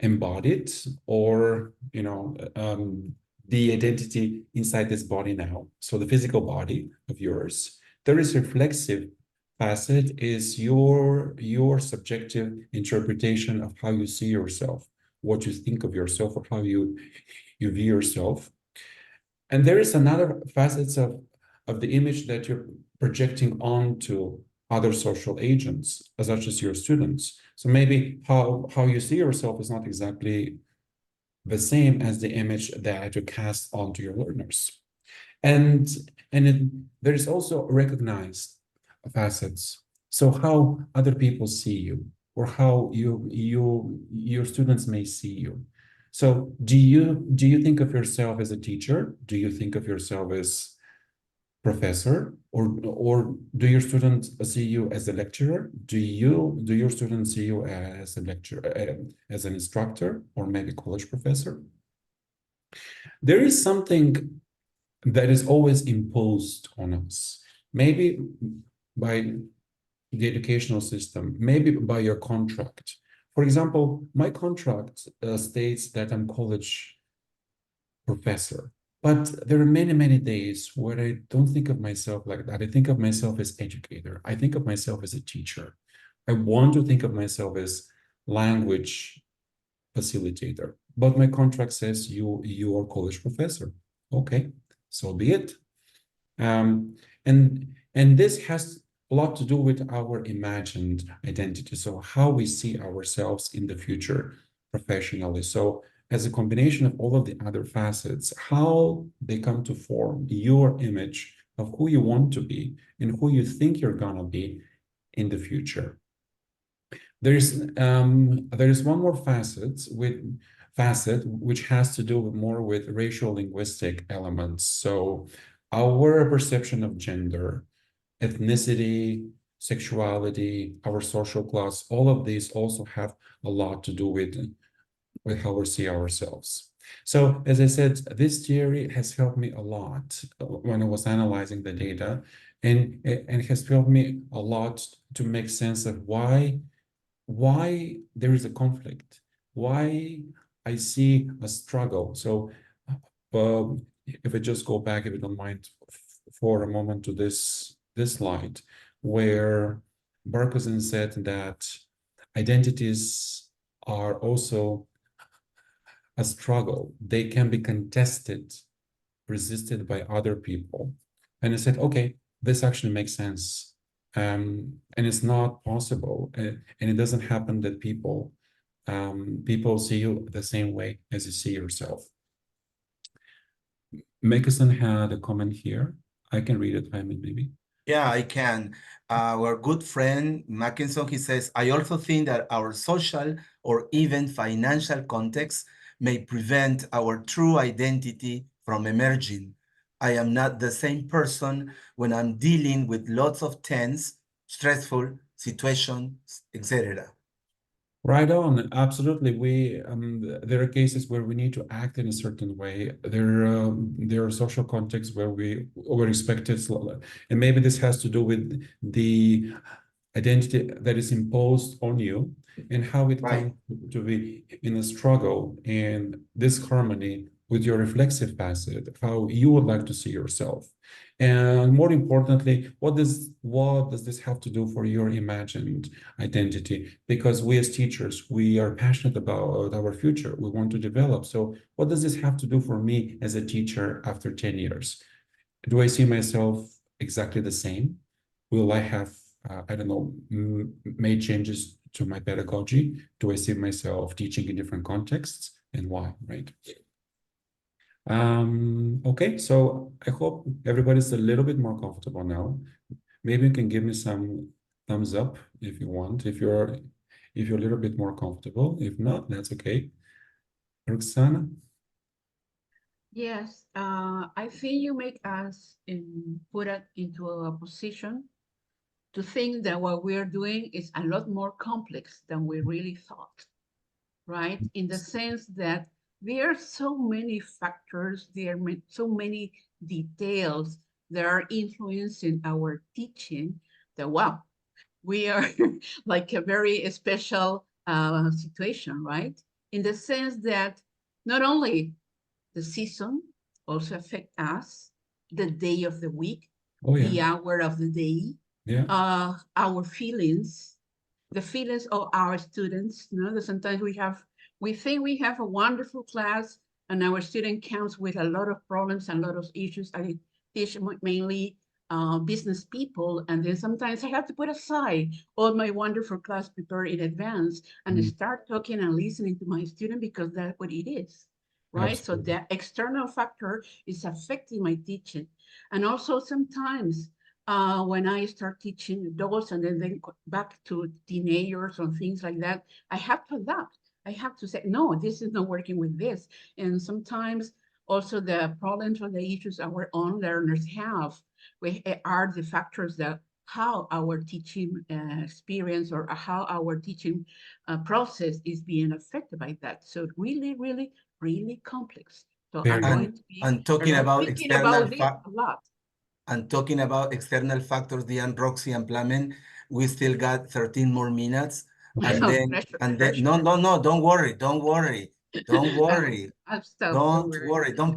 embodied, or the identity inside this body now. So the physical body of yours. There is reflexive facet, is your subjective interpretation of how you see yourself, what you think of yourself, or how you view yourself. And there is another facets of the image that you're projecting onto other social agents, such as your students. So maybe how you see yourself is not exactly the same as the image that you cast onto your learners. And there is also recognized facets. So how other people see you, or how your students may see you. So do you think of yourself as a teacher? Do you think of yourself as professor, or do your students see you as a lecturer? Do your students see you as a lecturer, as an instructor, or maybe college professor? There is something that is always imposed on us, maybe by the educational system, maybe by your contract. For example, my contract states that I'm college professor, but there are many, many days where I don't think of myself like that. I think of myself as educator. I think of myself as a teacher. I want to think of myself as language facilitator, but my contract says you are college professor. Okay, so be it. And this has a lot to do with our imagined identity. So how we see ourselves in the future professionally. So as a combination of all of the other facets, how they come to form your image of who you want to be and who you think you're gonna be in the future. There is one more facet which has to do more with racial linguistic elements. So our perception of gender, ethnicity, sexuality, our social class, all of these also have a lot to do with how we see ourselves. So as I said, this theory has helped me a lot when I was analyzing the data, and has helped me a lot to make sense of why there is a conflict, why I see a struggle. So if I just go back, if you don't mind, for a moment to this slide, where Barkosen said that identities are also a struggle. They can be contested, resisted by other people. And I said, okay, this actually makes sense. And it's not possible. And it doesn't happen that people see you the same way as you see yourself. Mekeson had a comment here. I can read it, I mean, maybe. Yeah, I can. Our good friend Mackinson, he says, I also think that our social or even financial context may prevent our true identity from emerging. I am not the same person when I'm dealing with lots of tense, stressful situations, etc. Right on, absolutely. There are cases where we need to act in a certain way. There are social contexts where we're expected, and maybe this has to do with the identity that is imposed on you and how it comes to be in a struggle and disharmony with your reflexive facet, how you would like to see yourself. And more importantly, what does this have to do for your imagined identity? Because we as teachers, we are passionate about our future. We want to develop. So what does this have to do for me as a teacher after 10 years? Do I see myself exactly the same? Will I have, I don't know, made changes to my pedagogy? Do I see myself teaching in different contexts, and why, right? Okay, so I hope everybody's a little bit more comfortable now. Maybe you can give me some thumbs up if you want, if you're a little bit more comfortable. If not, that's okay. Roxana? Yes, I think you make us put it into a position to think that what we're doing is a lot more complex than we really thought, right? In the sense that there are so many factors, there are so many details that are influencing our teaching that, wow, we are like a very special situation, right? in the sense that not only the season also affect us, the day of the week, Oh, yeah. the hour of the day, Yeah. our feelings, the feelings of our students. You know, that sometimes we think we have a wonderful class, and our student comes with a lot of problems and a lot of issues. I teach mainly business people, and then sometimes I have to put aside all my wonderful class prepared in advance and start talking and listening to my student, because that's what it is, right? Absolutely. So the external factor is affecting my teaching. And also sometimes when I start teaching adults and then back to teenagers or things like that, I have to adapt. I have to say, no, this is not working with this. And sometimes also the problems or the issues our own learners have are the factors that how our teaching experience or how our teaching process is being affected by that. So really, really, really complex. So I'm going to be and talking about thinking about this a lot. And talking about external factors, Diane, Roxy, and Plamen, we still got 13 more minutes. And then, no, don't worry. Don't worry. Don't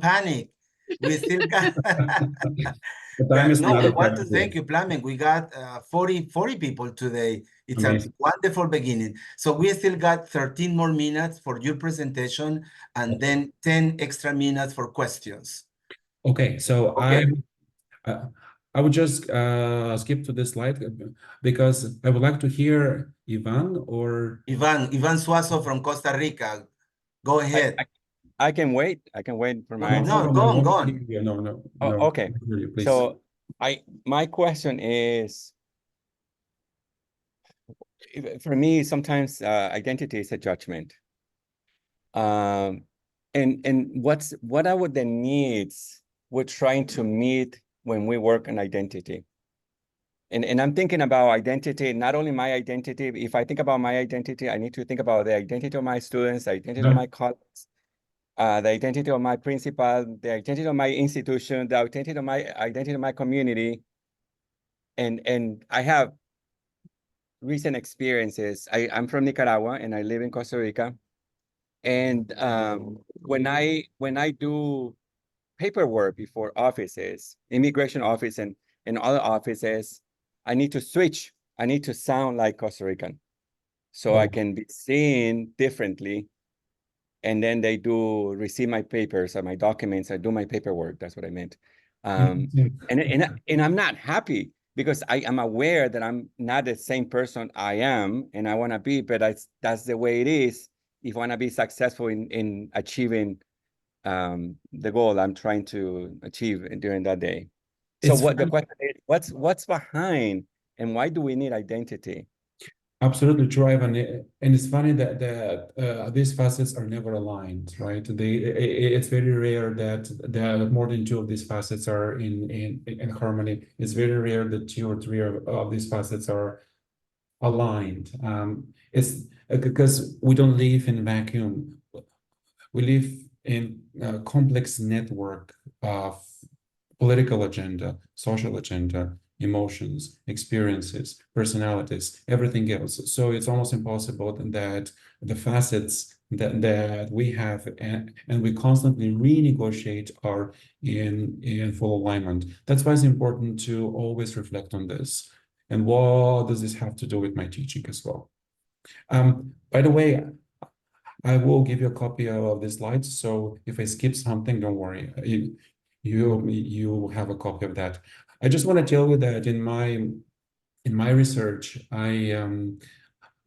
panic. We still got, The time is not we a want to factor. thank you, Plamen. We got 40 people today. It's Amazing. a wonderful beginning. So we still got 13 more minutes for your presentation, and then 10 extra minutes for questions. Okay, so Okay. I would just skip to this slide because I would like to hear Ivan Ivan Suazo from Costa Rica. Go ahead. I can wait. I can wait for my answer. No, go on. No. Okay. Please. So my question is, for me, sometimes identity is a judgment. And what are the needs we're trying to meet when we work on identity? And I'm thinking about identity, not only my identity. If I think about my identity, I need to think about the identity of my students, the identity of my colleagues, the identity of my principal, the identity of my institution, the identity of my community. And I have recent experiences. I'm from Nicaragua and I live in Costa Rica. And when I do paperwork before offices, immigration office and other offices, I need to switch. I need to sound like Costa Rican, so I can be seen differently. And then they do receive my papers or my documents. I do my paperwork. That's what I meant. And I'm not happy because I am aware that I'm not the same person I am and I want to be, but that's the way it is. If I want to be successful in achieving the goal I'm trying to achieve during that day. So the question is, what's behind and why do we need identity? Absolutely true, Ivan. And it's funny that these facets are never aligned, right? It's very rare that more than two of these facets are in harmony. It's very rare that two or three of these facets are aligned. It's because we don't live in a vacuum. We live in a complex network of political agenda, social agenda, emotions, experiences, personalities, everything else. So it's almost impossible that the facets that we have and we constantly renegotiate are in full alignment. That's why it's important to always reflect on this. And what does this have to do with my teaching as well? By the way, I will give you a copy of the slides. So if I skip something, don't worry. You have a copy of that. I just want to tell you that in my research, I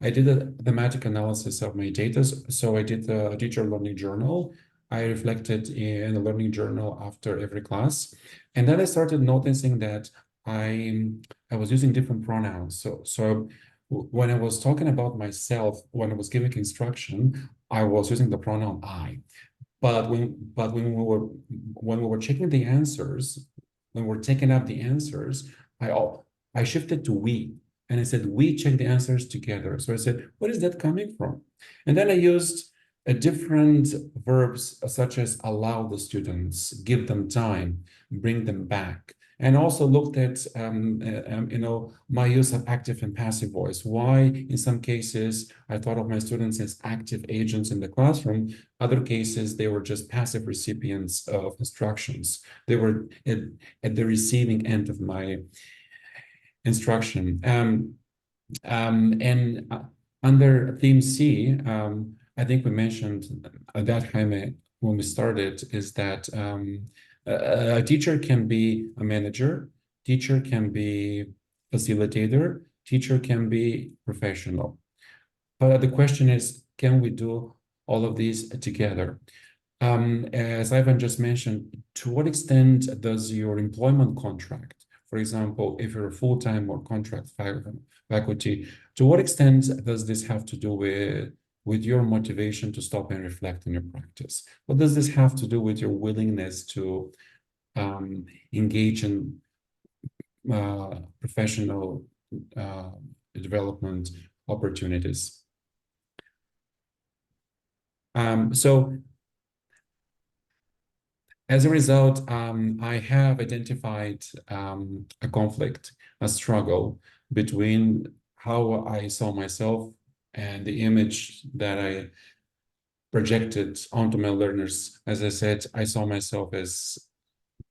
did a thematic analysis of my data. So I did a teacher learning journal. I reflected in a learning journal after every class, and then I started noticing that I was using different pronouns. So when I was talking about myself, when I was giving instruction, I was using the pronoun I. But when we were checking the answers, when we're taking up the answers, I shifted to we, and I said we check the answers together. So I said, what is that coming from? And then I used different verbs such as allow the students, give them time, bring them back, and also looked at my use of active and passive voice. Why in some cases I thought of my students as active agents in the classroom, other cases they were just passive recipients of instructions. They were at the receiving end of my instruction. Under theme C, I think we mentioned that, Jaime, when we started, is that a teacher can be a manager, teacher can be facilitator, teacher can be professional. But the question is, can we do all of these together? As Ivan just mentioned, to what extent does your employment contract, for example, if you're a full-time or contract faculty, to what extent does this have to do with your motivation to stop and reflect on your practice? What does this have to do with your willingness to engage in professional development opportunities? So as a result, I have identified a conflict, a struggle between how I saw myself and the image that I projected onto my learners. As I said, I saw myself as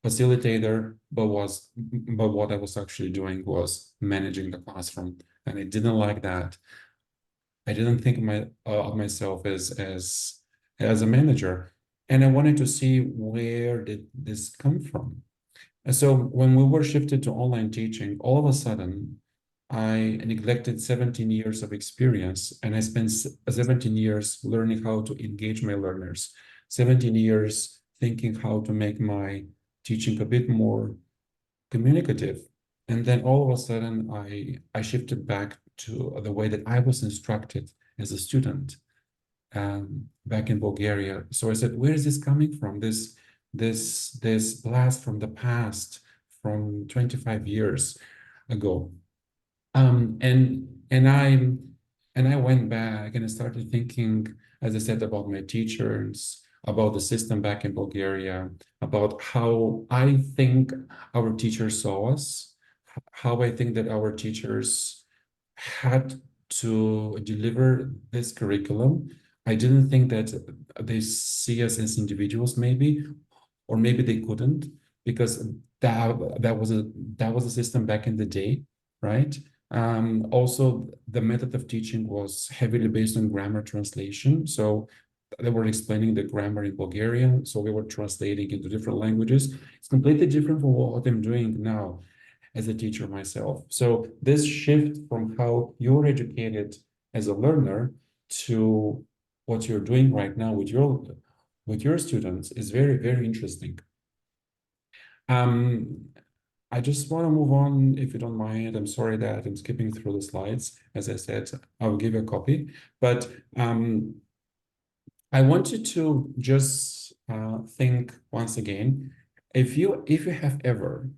facilitator, but what I was actually doing was managing the classroom, and I didn't like that. I didn't think of myself as a manager, and I wanted to see where did this come from. And so when we were shifted to online teaching, all of a sudden, I neglected 17 years of experience, and I spent 17 years learning how to engage my learners, 17 years thinking how to make my teaching a bit more communicative. And then all of a sudden, I shifted back to the way that I was instructed as a student back in Bulgaria. So I said, where is this coming from? This blast from the past, from 25 years ago. And I went back and I started thinking, as I said, about my teachers, about the system back in Bulgaria, about how I think our teachers saw us, how I think that our teachers had to deliver this curriculum. I didn't think that they see us as individuals, maybe, or maybe they couldn't, because that was a system back in the day, right? Also, the method of teaching was heavily based on grammar translation. So they were explaining the grammar in Bulgarian, so we were translating into different languages. It's completely different from what I'm doing now as a teacher myself. So this shift from how you're educated as a learner to what you're doing right now with your students is very, very interesting. I just want to move on, if you don't mind. I'm sorry that I'm skipping through the slides. As I said, I'll give you a copy, but I want you to just think once again, if you have ever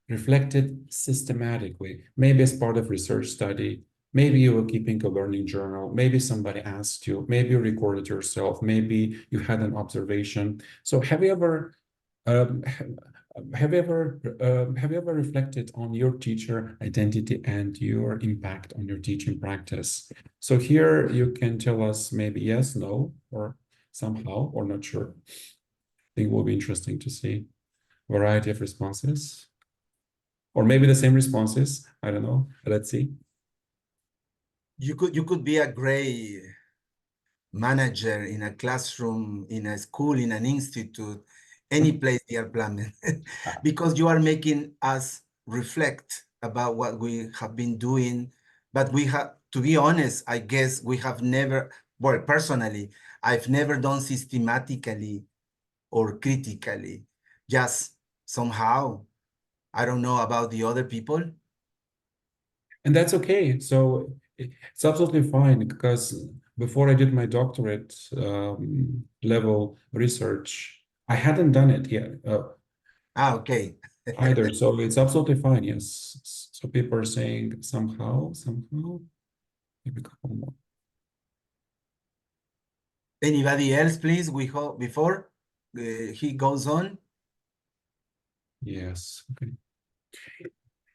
reflected systematically, maybe as part of research study, maybe you were keeping a learning journal, maybe somebody asked you, maybe you recorded yourself, maybe you had an observation. So have you ever reflected on your teacher identity and your impact on your teaching practice? So here you can tell us maybe yes, no, or somehow, or not sure. I think it will be interesting to see a variety of responses, or maybe the same responses. I don't know. Let's see. You could be a great manager in a classroom, in a school, in an institute, any place near Plamen, because you are making us reflect about what we have been doing. But we have, to be honest, I guess we have never, well, personally, I've never done systematically or critically, just somehow. I don't know about the other people. And that's okay. So it's absolutely fine, because before I did my doctorate level research, I hadn't done it yet. Okay. Either. So it's absolutely fine. Yes. So people are saying somehow, maybe a couple more. Anybody else, please? We hope before he goes on. Yes. Okay.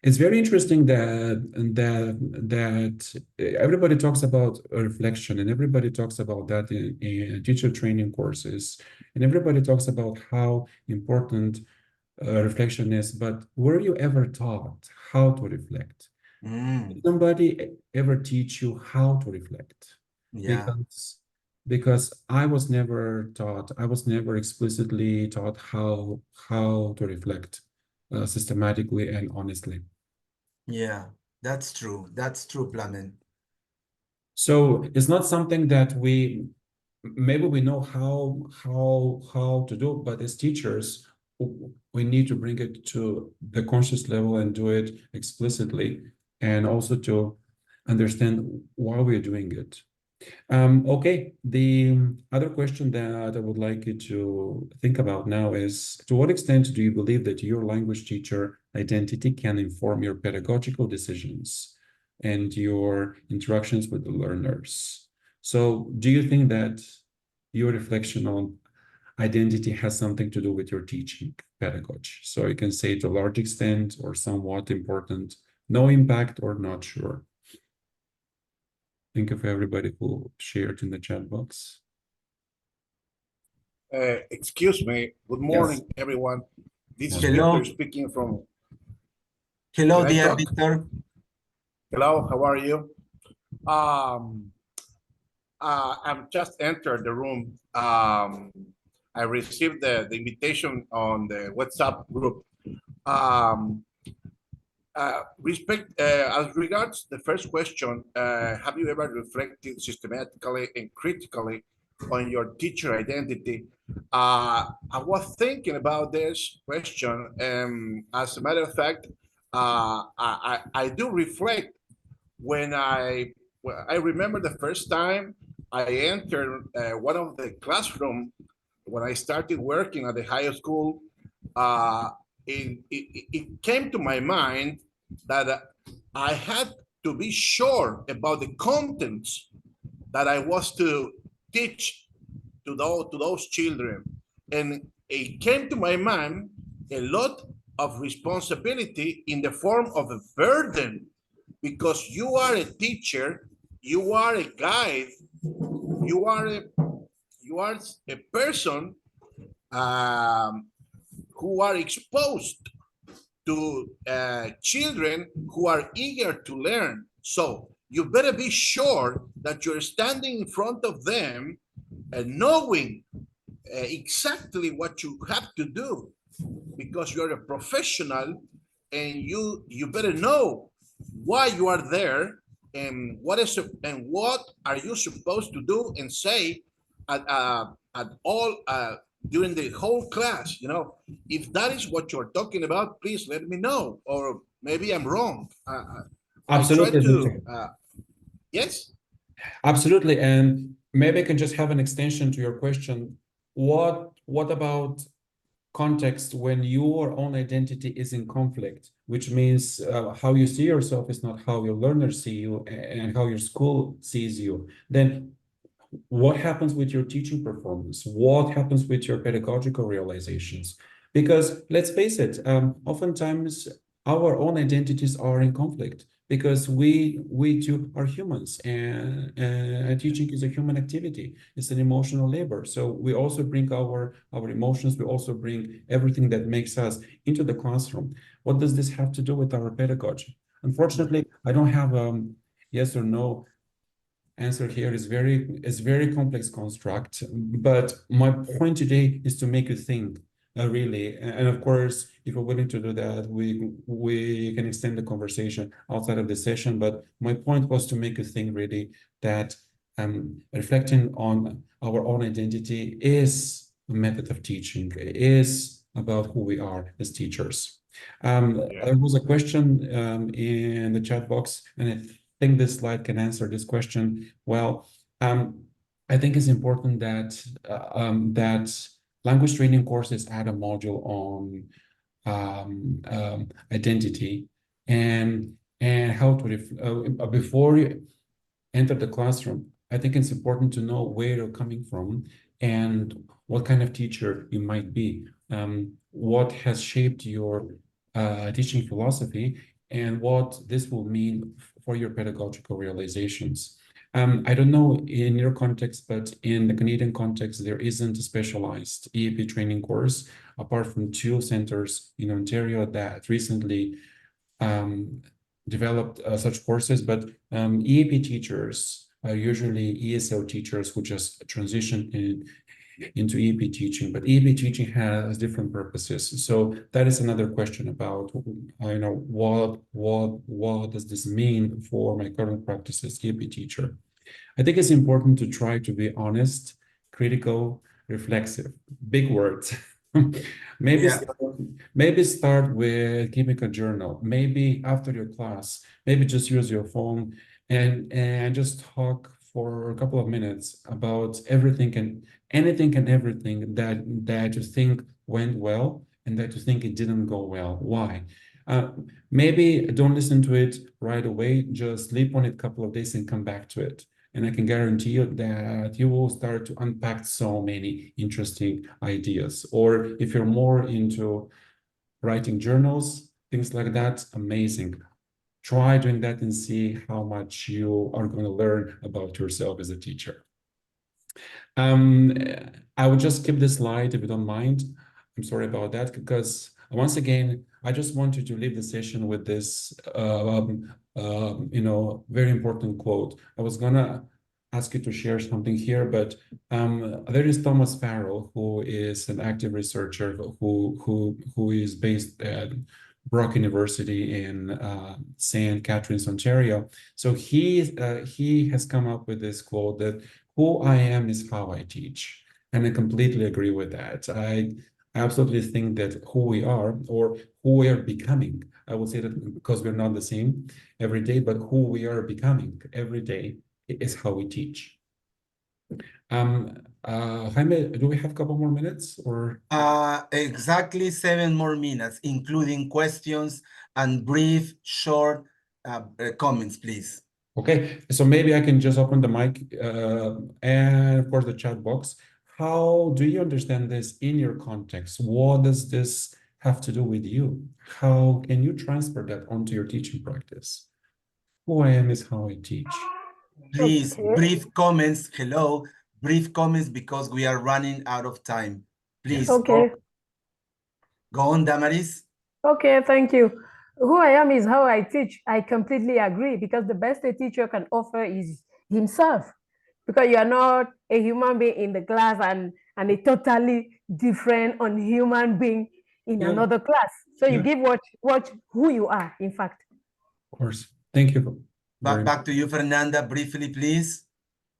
It's very interesting that everybody talks about reflection, and everybody talks about that in teacher training courses, and everybody talks about how important reflection is. But were you ever taught how to reflect? Did somebody ever teach you how to reflect? Yeah. Because I was never taught, I was never explicitly taught how to reflect systematically and honestly. Yeah, that's true. That's true, Plamen. So it's not something that maybe we know how to do, but as teachers, we need to bring it to the conscious level and do it explicitly, and also to understand why we're doing it. Okay, the other question that I would like you to think about now is, to what extent do you believe that your language teacher identity can inform your pedagogical decisions and your interactions with the learners? So do you think that your reflection on identity has something to do with your teaching pedagogy? So you can say to a large extent or somewhat important, no impact or not sure. Thank you for everybody who shared in the chat box. Excuse me. Good morning, everyone. This is Hello. Victor speaking from. Hello, Can I dear talk? Victor. Hello, how are you? I'm just entered the room. I received the invitation on the WhatsApp group. As regards the first question, have you ever reflected systematically and critically on your teacher identity? I was thinking about this question, and as a matter of fact, I do reflect when I remember the first time I entered one of the classroom when I started working at the high school. It came to my mind that I had to be sure about the contents that I was to teach to those children. And it came to my mind a lot of responsibility in the form of a burden, because you are a teacher, you are a guide, you are a person who are exposed to children who are eager to learn. So you better be sure that you're standing in front of them and knowing exactly what you have to do, because you're a professional, and you better know why you are there, and what are you supposed to do and say at all during the whole class. If that is what you're talking about, please let me know, or maybe I'm wrong. Absolutely. I try to yes. Absolutely. And maybe I can just have an extension to your question. What about context when your own identity is in conflict, which means how you see yourself is not how your learners see you and how your school sees you? Then what happens with your teaching performance? What happens with your pedagogical realizations? Because let's face it, oftentimes our own identities are in conflict, because we too are humans, and teaching is a human activity. It's an emotional labor. So we also bring our emotions, we also bring everything that makes us into the classroom. What does this have to do with our pedagogy? Unfortunately, I don't have a yes or no answer here. Is very complex construct, but my point today is to make you think, really. And of course, if you're willing to do that, we can extend the conversation outside of the session. But my point was to make you think, really, that reflecting on our own identity is a method of teaching, is about who we are as teachers. There was a question in the chat box, and I think this slide can answer this question well. I think it's important that language training courses add a module on identity and how to before you enter the classroom. I think it's important to know where you're coming from and what kind of teacher you might be. What has shaped your teaching philosophy and what this will mean for your pedagogical realizations. I don't know in your context, but in the Canadian context, there isn't a specialized EAP training course, apart from 2 centers in Ontario that recently developed such courses. But EAP teachers are usually ESL teachers who just transition into EAP teaching, but EAP teaching has different purposes. So that is another question about, what does this mean for my current practice as EAP teacher? I think it's important to try to be honest, critical, reflexive. Big words. Maybe start with keeping a journal. Maybe after your class, maybe just use your phone and just talk for a couple of minutes about everything and anything and everything that you think went well and that you think it didn't go well. Why? Maybe don't listen to it right away. Just sleep on it a couple of days and come back to it. And I can guarantee you that you will start to unpack so many interesting ideas. Or if you're more into writing journals, things like that, amazing. Try doing that and see how much you are going to learn about yourself as a teacher. I will just skip this slide if you don't mind. I'm sorry about that, because once again, I just wanted to leave the session with this, very important quote. I was gonna ask you to share something here, but there is Thomas Farrell, who is an active researcher who is based at Brock University in St. Catharines, Ontario. So he has come up with this quote that who I am is how I teach. And I completely agree with that. I absolutely think that who we are or who we are becoming, I would say that because we're not the same every day, but who we are becoming every day is how we teach. Jaime, do we have a couple more minutes or? Exactly 7 more minutes, including questions and brief, short comments, please. Okay, so maybe I can just open the mic and of course the chat box. How do you understand this in your context? What does this have to do with you? How can you transfer that onto your teaching practice? Who I am is how I teach. Please, brief comments. Hello, brief comments because we are running out of time. Please. Okay. Go on, Damaris. Okay, thank you. Who I am is how I teach. I completely agree because the best a teacher can offer is himself, because you are not a human being in the class and a totally different unhuman being in another class. So you give what who you are, in fact. Of course. Thank you. Back to you, Fernanda, briefly, please.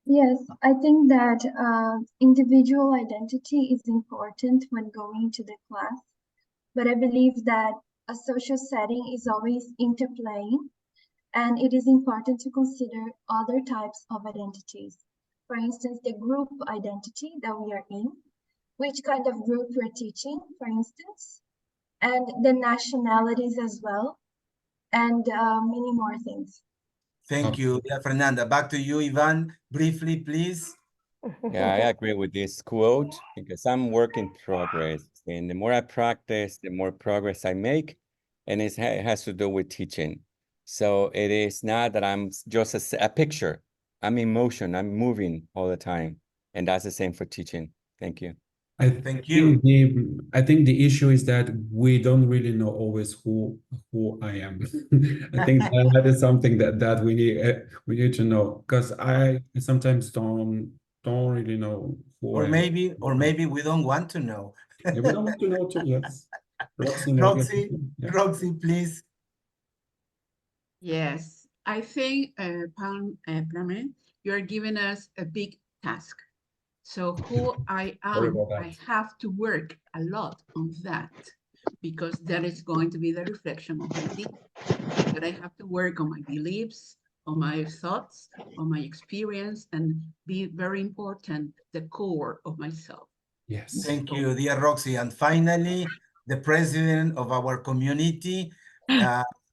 Yes, I think that individual identity is important when going to the class, but I believe that a social setting is always interplaying, and it is important to consider other types of identities. For instance, the group identity that we are in, which kind of group we're teaching, for instance, and the nationalities as well, and many more things. Thank you, Fernanda. Back to you, Ivan. Briefly, please. Yeah, I agree with this quote because I'm work in progress. And the more I practice, the more progress I make. And it has to do with teaching. So it is not that I'm just a picture. I'm in motion. I'm moving all the time. And that's the same for teaching. Thank you. Thank you. I think the issue is that we don't really know always who I am. I think that is something that we need to know, because I sometimes don't really know who I am. Or maybe we don't want to know. Yeah, we don't want to know too. Yes. Roxy, please. Yes, I think, Plamen, you're giving us a big task. So who I am, I have to work a lot on that, because that is going to be the reflection of my teaching. That I have to work on my beliefs, on my thoughts, on my experience, and be very important, the core of myself. Yes. Thank you, dear Roxy. And finally, the president of our community,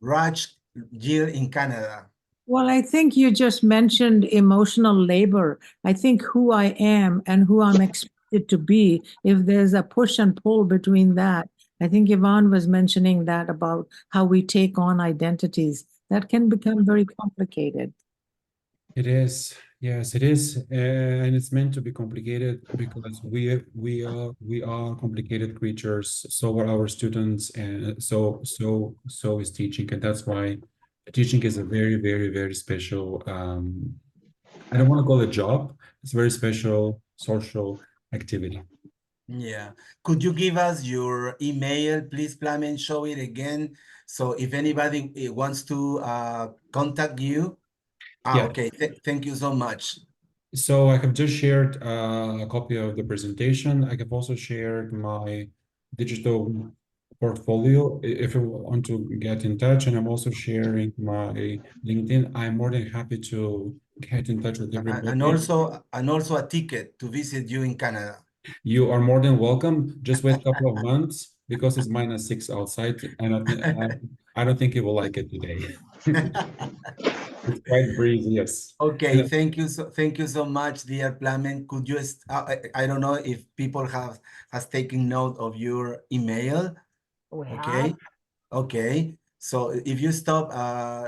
Raj Gill in Canada. Well, I think you just mentioned emotional labor. I think who I am and who I'm expected to be, if there's a push and pull between that, I think Yvonne was mentioning that about how we take on identities. That can become very complicated. It is, yes, it is, and it's meant to be complicated because we are complicated creatures. So are our students, and so is teaching, and that's why teaching is a very, very, very special. I don't want to call it a job. It's a very special social activity. Yeah. Could you give us your email, please, Plamen? Show it again. So if anybody wants to contact you. Yeah. Okay. Thank you so much. So I have just shared a copy of the presentation. I have also shared my digital portfolio if you want to get in touch, and I'm also sharing my LinkedIn. I'm more than happy to get in touch with everybody. And also a ticket to visit you in Canada. You are more than welcome. Just wait a couple of months because it's -6 outside, and I don't think you will like it today. It's quite breezy, yes. Okay, thank you so much, dear Plamen. Could you I don't know if people has taken note of your email. Okay. Okay. So if you stop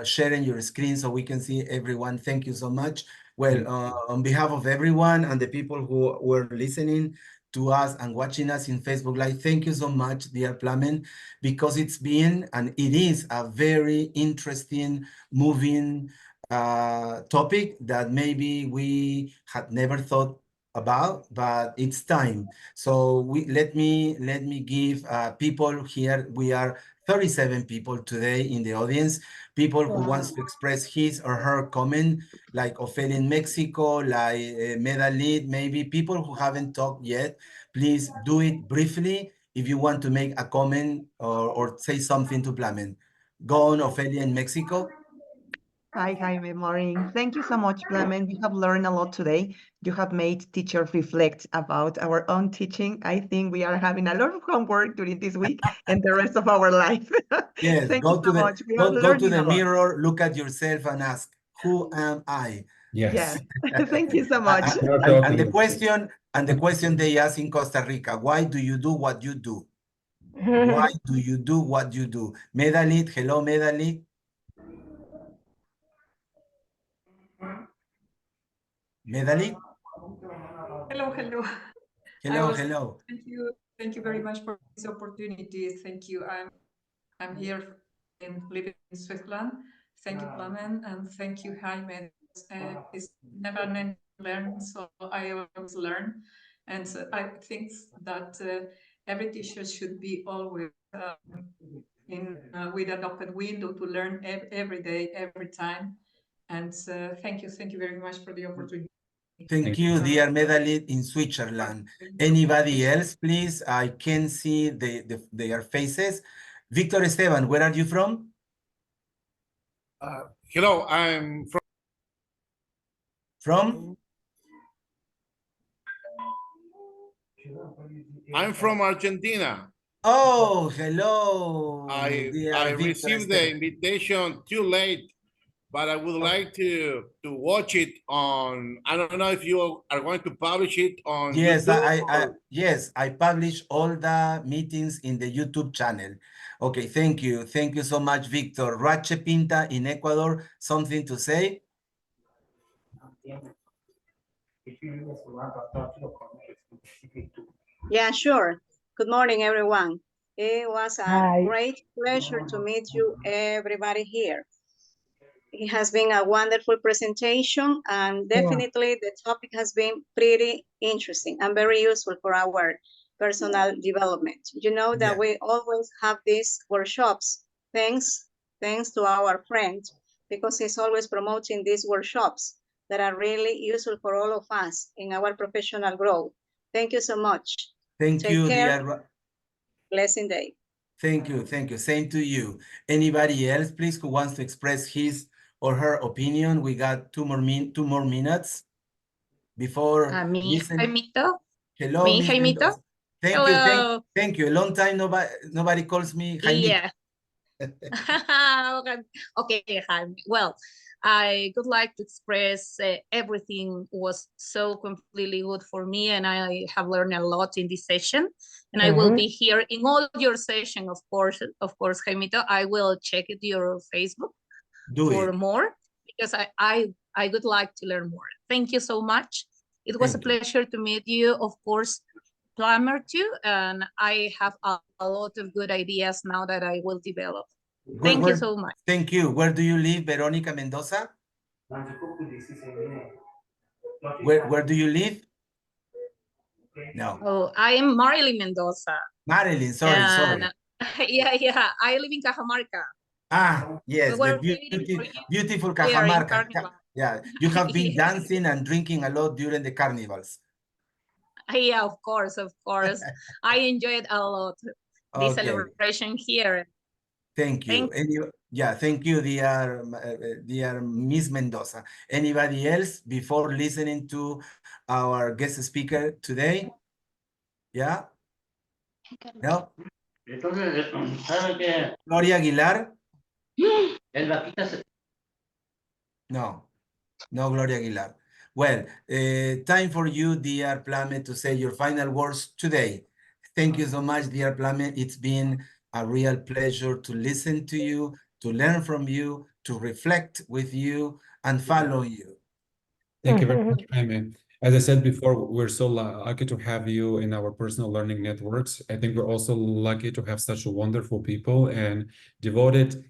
sharing your screen so we can see everyone, thank you so much. Well, on behalf of everyone and the people who were listening to us and watching us in Facebook Live, thank you so much, dear Plamen, because it's been and it is a very interesting, moving topic that maybe we had never thought about, but it's time. So let me give people here. We are 37 people today in the audience, people who wants to express his or her comment, like Ophelia in Mexico, like Medalid, maybe people who haven't talked yet. Please do it briefly if you want to make a comment or say something to Plamen. Go on, Ophelia in Mexico. Hi, Jaime, morning. Thank you so much, Plamen. We have learned a lot today. You have made teachers reflect about our own teaching. I think we are having a lot of homework during this week and the rest of our life. Yes, Thank go you to so much. We are go to learning the a lot. mirror, look at yourself and ask, who am I? Yes. Thank you so much. And the question they ask in Costa Rica, why do you do what you do? Why do you do what you do? Medalit, hello, Medalit. Medalit? Hello, hello. Hello. Thank you very much for this opportunity. Thank you. I'm here living in Switzerland. Thank you, Plamen, and thank you, Jaime. It's never ending to learn, so I always learn, and so I think that every teacher should be always with an open window to learn every day, every time. And thank you very much for the opportunity. Thank you, dear Medalit in Switzerland. Anybody else, please? I can see their faces. Victor Esteban, where are you from? Hello, I'm from. I'm from Argentina. Oh, hello. I received the invitation too late, but I would like to watch it on. I don't know if you are going to publish it on YouTube. Yes, I publish all the meetings in the YouTube channel. Okay, thank you so much, Victor. Rache Pinta in Ecuador, something to say? Yeah, sure. Good morning, everyone. It was a great pleasure to meet you, everybody here. It has been a wonderful presentation, and definitely the topic has been pretty interesting and very useful for our personal development. You know that we always have these workshops, thanks to our friend, because he's always promoting these workshops that are really useful for all of us in our professional growth. Thank you so much. Thank you, care. dear. Blessing day. Thank you. Same to you. Anybody else, please, who wants to express his or her opinion? We got two more minutes before Jaimito. Hello, Me, Miss Jaimito. Mendoza. Hello. Thank you. A long time nobody calls me Jaimito. Yeah. Okay, Jaime. Well, I would like to express everything was so completely good for me, and I have learned a lot in this session. And I will be here in all your session, of course, Jaimito. I will check it your Facebook for more, because I would like to learn more. Thank you so much. It was a pleasure to meet you, of course, Plamen too, and I have a lot of good ideas now that I will develop. Thank you so much. Thank you. Where do you live, Veronica Mendoza? Where do you live? No. Oh, I am Marilyn Mendoza. Marilyn, sorry. Yeah. I live in Cajamarca. Ah, yes, the beautiful Cajamarca. Yeah, you have been dancing and drinking a lot during the carnivals. Yeah, of course. I enjoyed a lot the celebration here. Thank you. Thank you, dear Miss Mendoza. Anybody else before listening to our guest speaker today? Yeah? No? Gloria Aguilar? No, Gloria Aguilar. Well, time for you, dear Plamen, to say your final words today. Thank you so much, dear Plamen. It's been a real pleasure to listen to you, to learn from you, to reflect with you, and follow you. Thank you very much, Jaime. As I said before, we're so lucky to have you in our personal learning networks. I think we're also lucky to have such wonderful people and devoted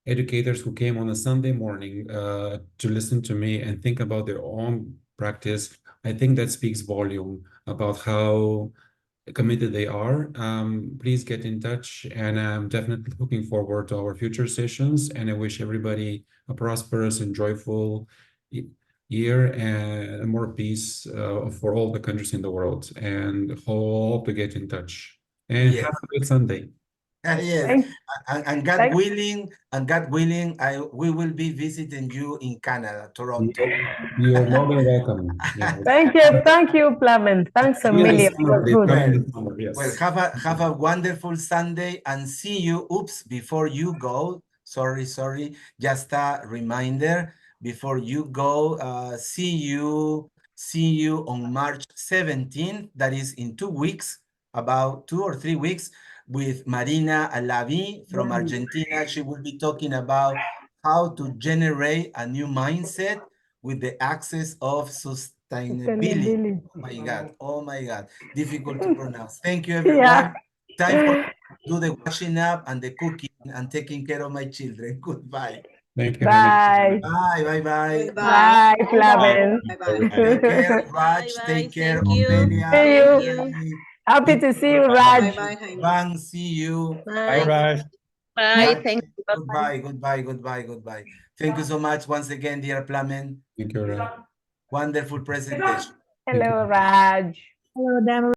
educators who came on a Sunday morning to listen to me and think about their own practice. I think that speaks volume about how committed they are. Please get in touch, and I'm definitely looking forward to our future sessions, and I wish everybody a prosperous and joyful year and more peace for all the countries in the world, and hope to get in touch. And have a good Sunday. Yes, and God willing, we will be visiting you in Canada, Toronto. You're more than welcome. Yeah. Thank you, Plamen. Thanks a million. Well, have a wonderful Sunday and see you. Oops, before you go, sorry, just a reminder. Before you go, see you on March 17th. That is in 2 weeks, about 2 or 3 weeks, with Marina Alavi from Argentina. She will be talking about how to generate a new mindset with the access of sustainability. Oh my God, difficult to pronounce. Thank you, everyone. Time for do the washing up and the cooking and taking care of my children. Goodbye. Thank you. Bye. Bye. Bye, Plamen. Take care, Raj. Take care, Ophelia. See you. Happy to see you, Raj. Bang, see you. Bye, Raj. Bye. Thank you. Goodbye. Thank you so much once again, dear Plamen. Thank you, Raj. Wonderful presentation. Hello, Raj. Hello, Demo.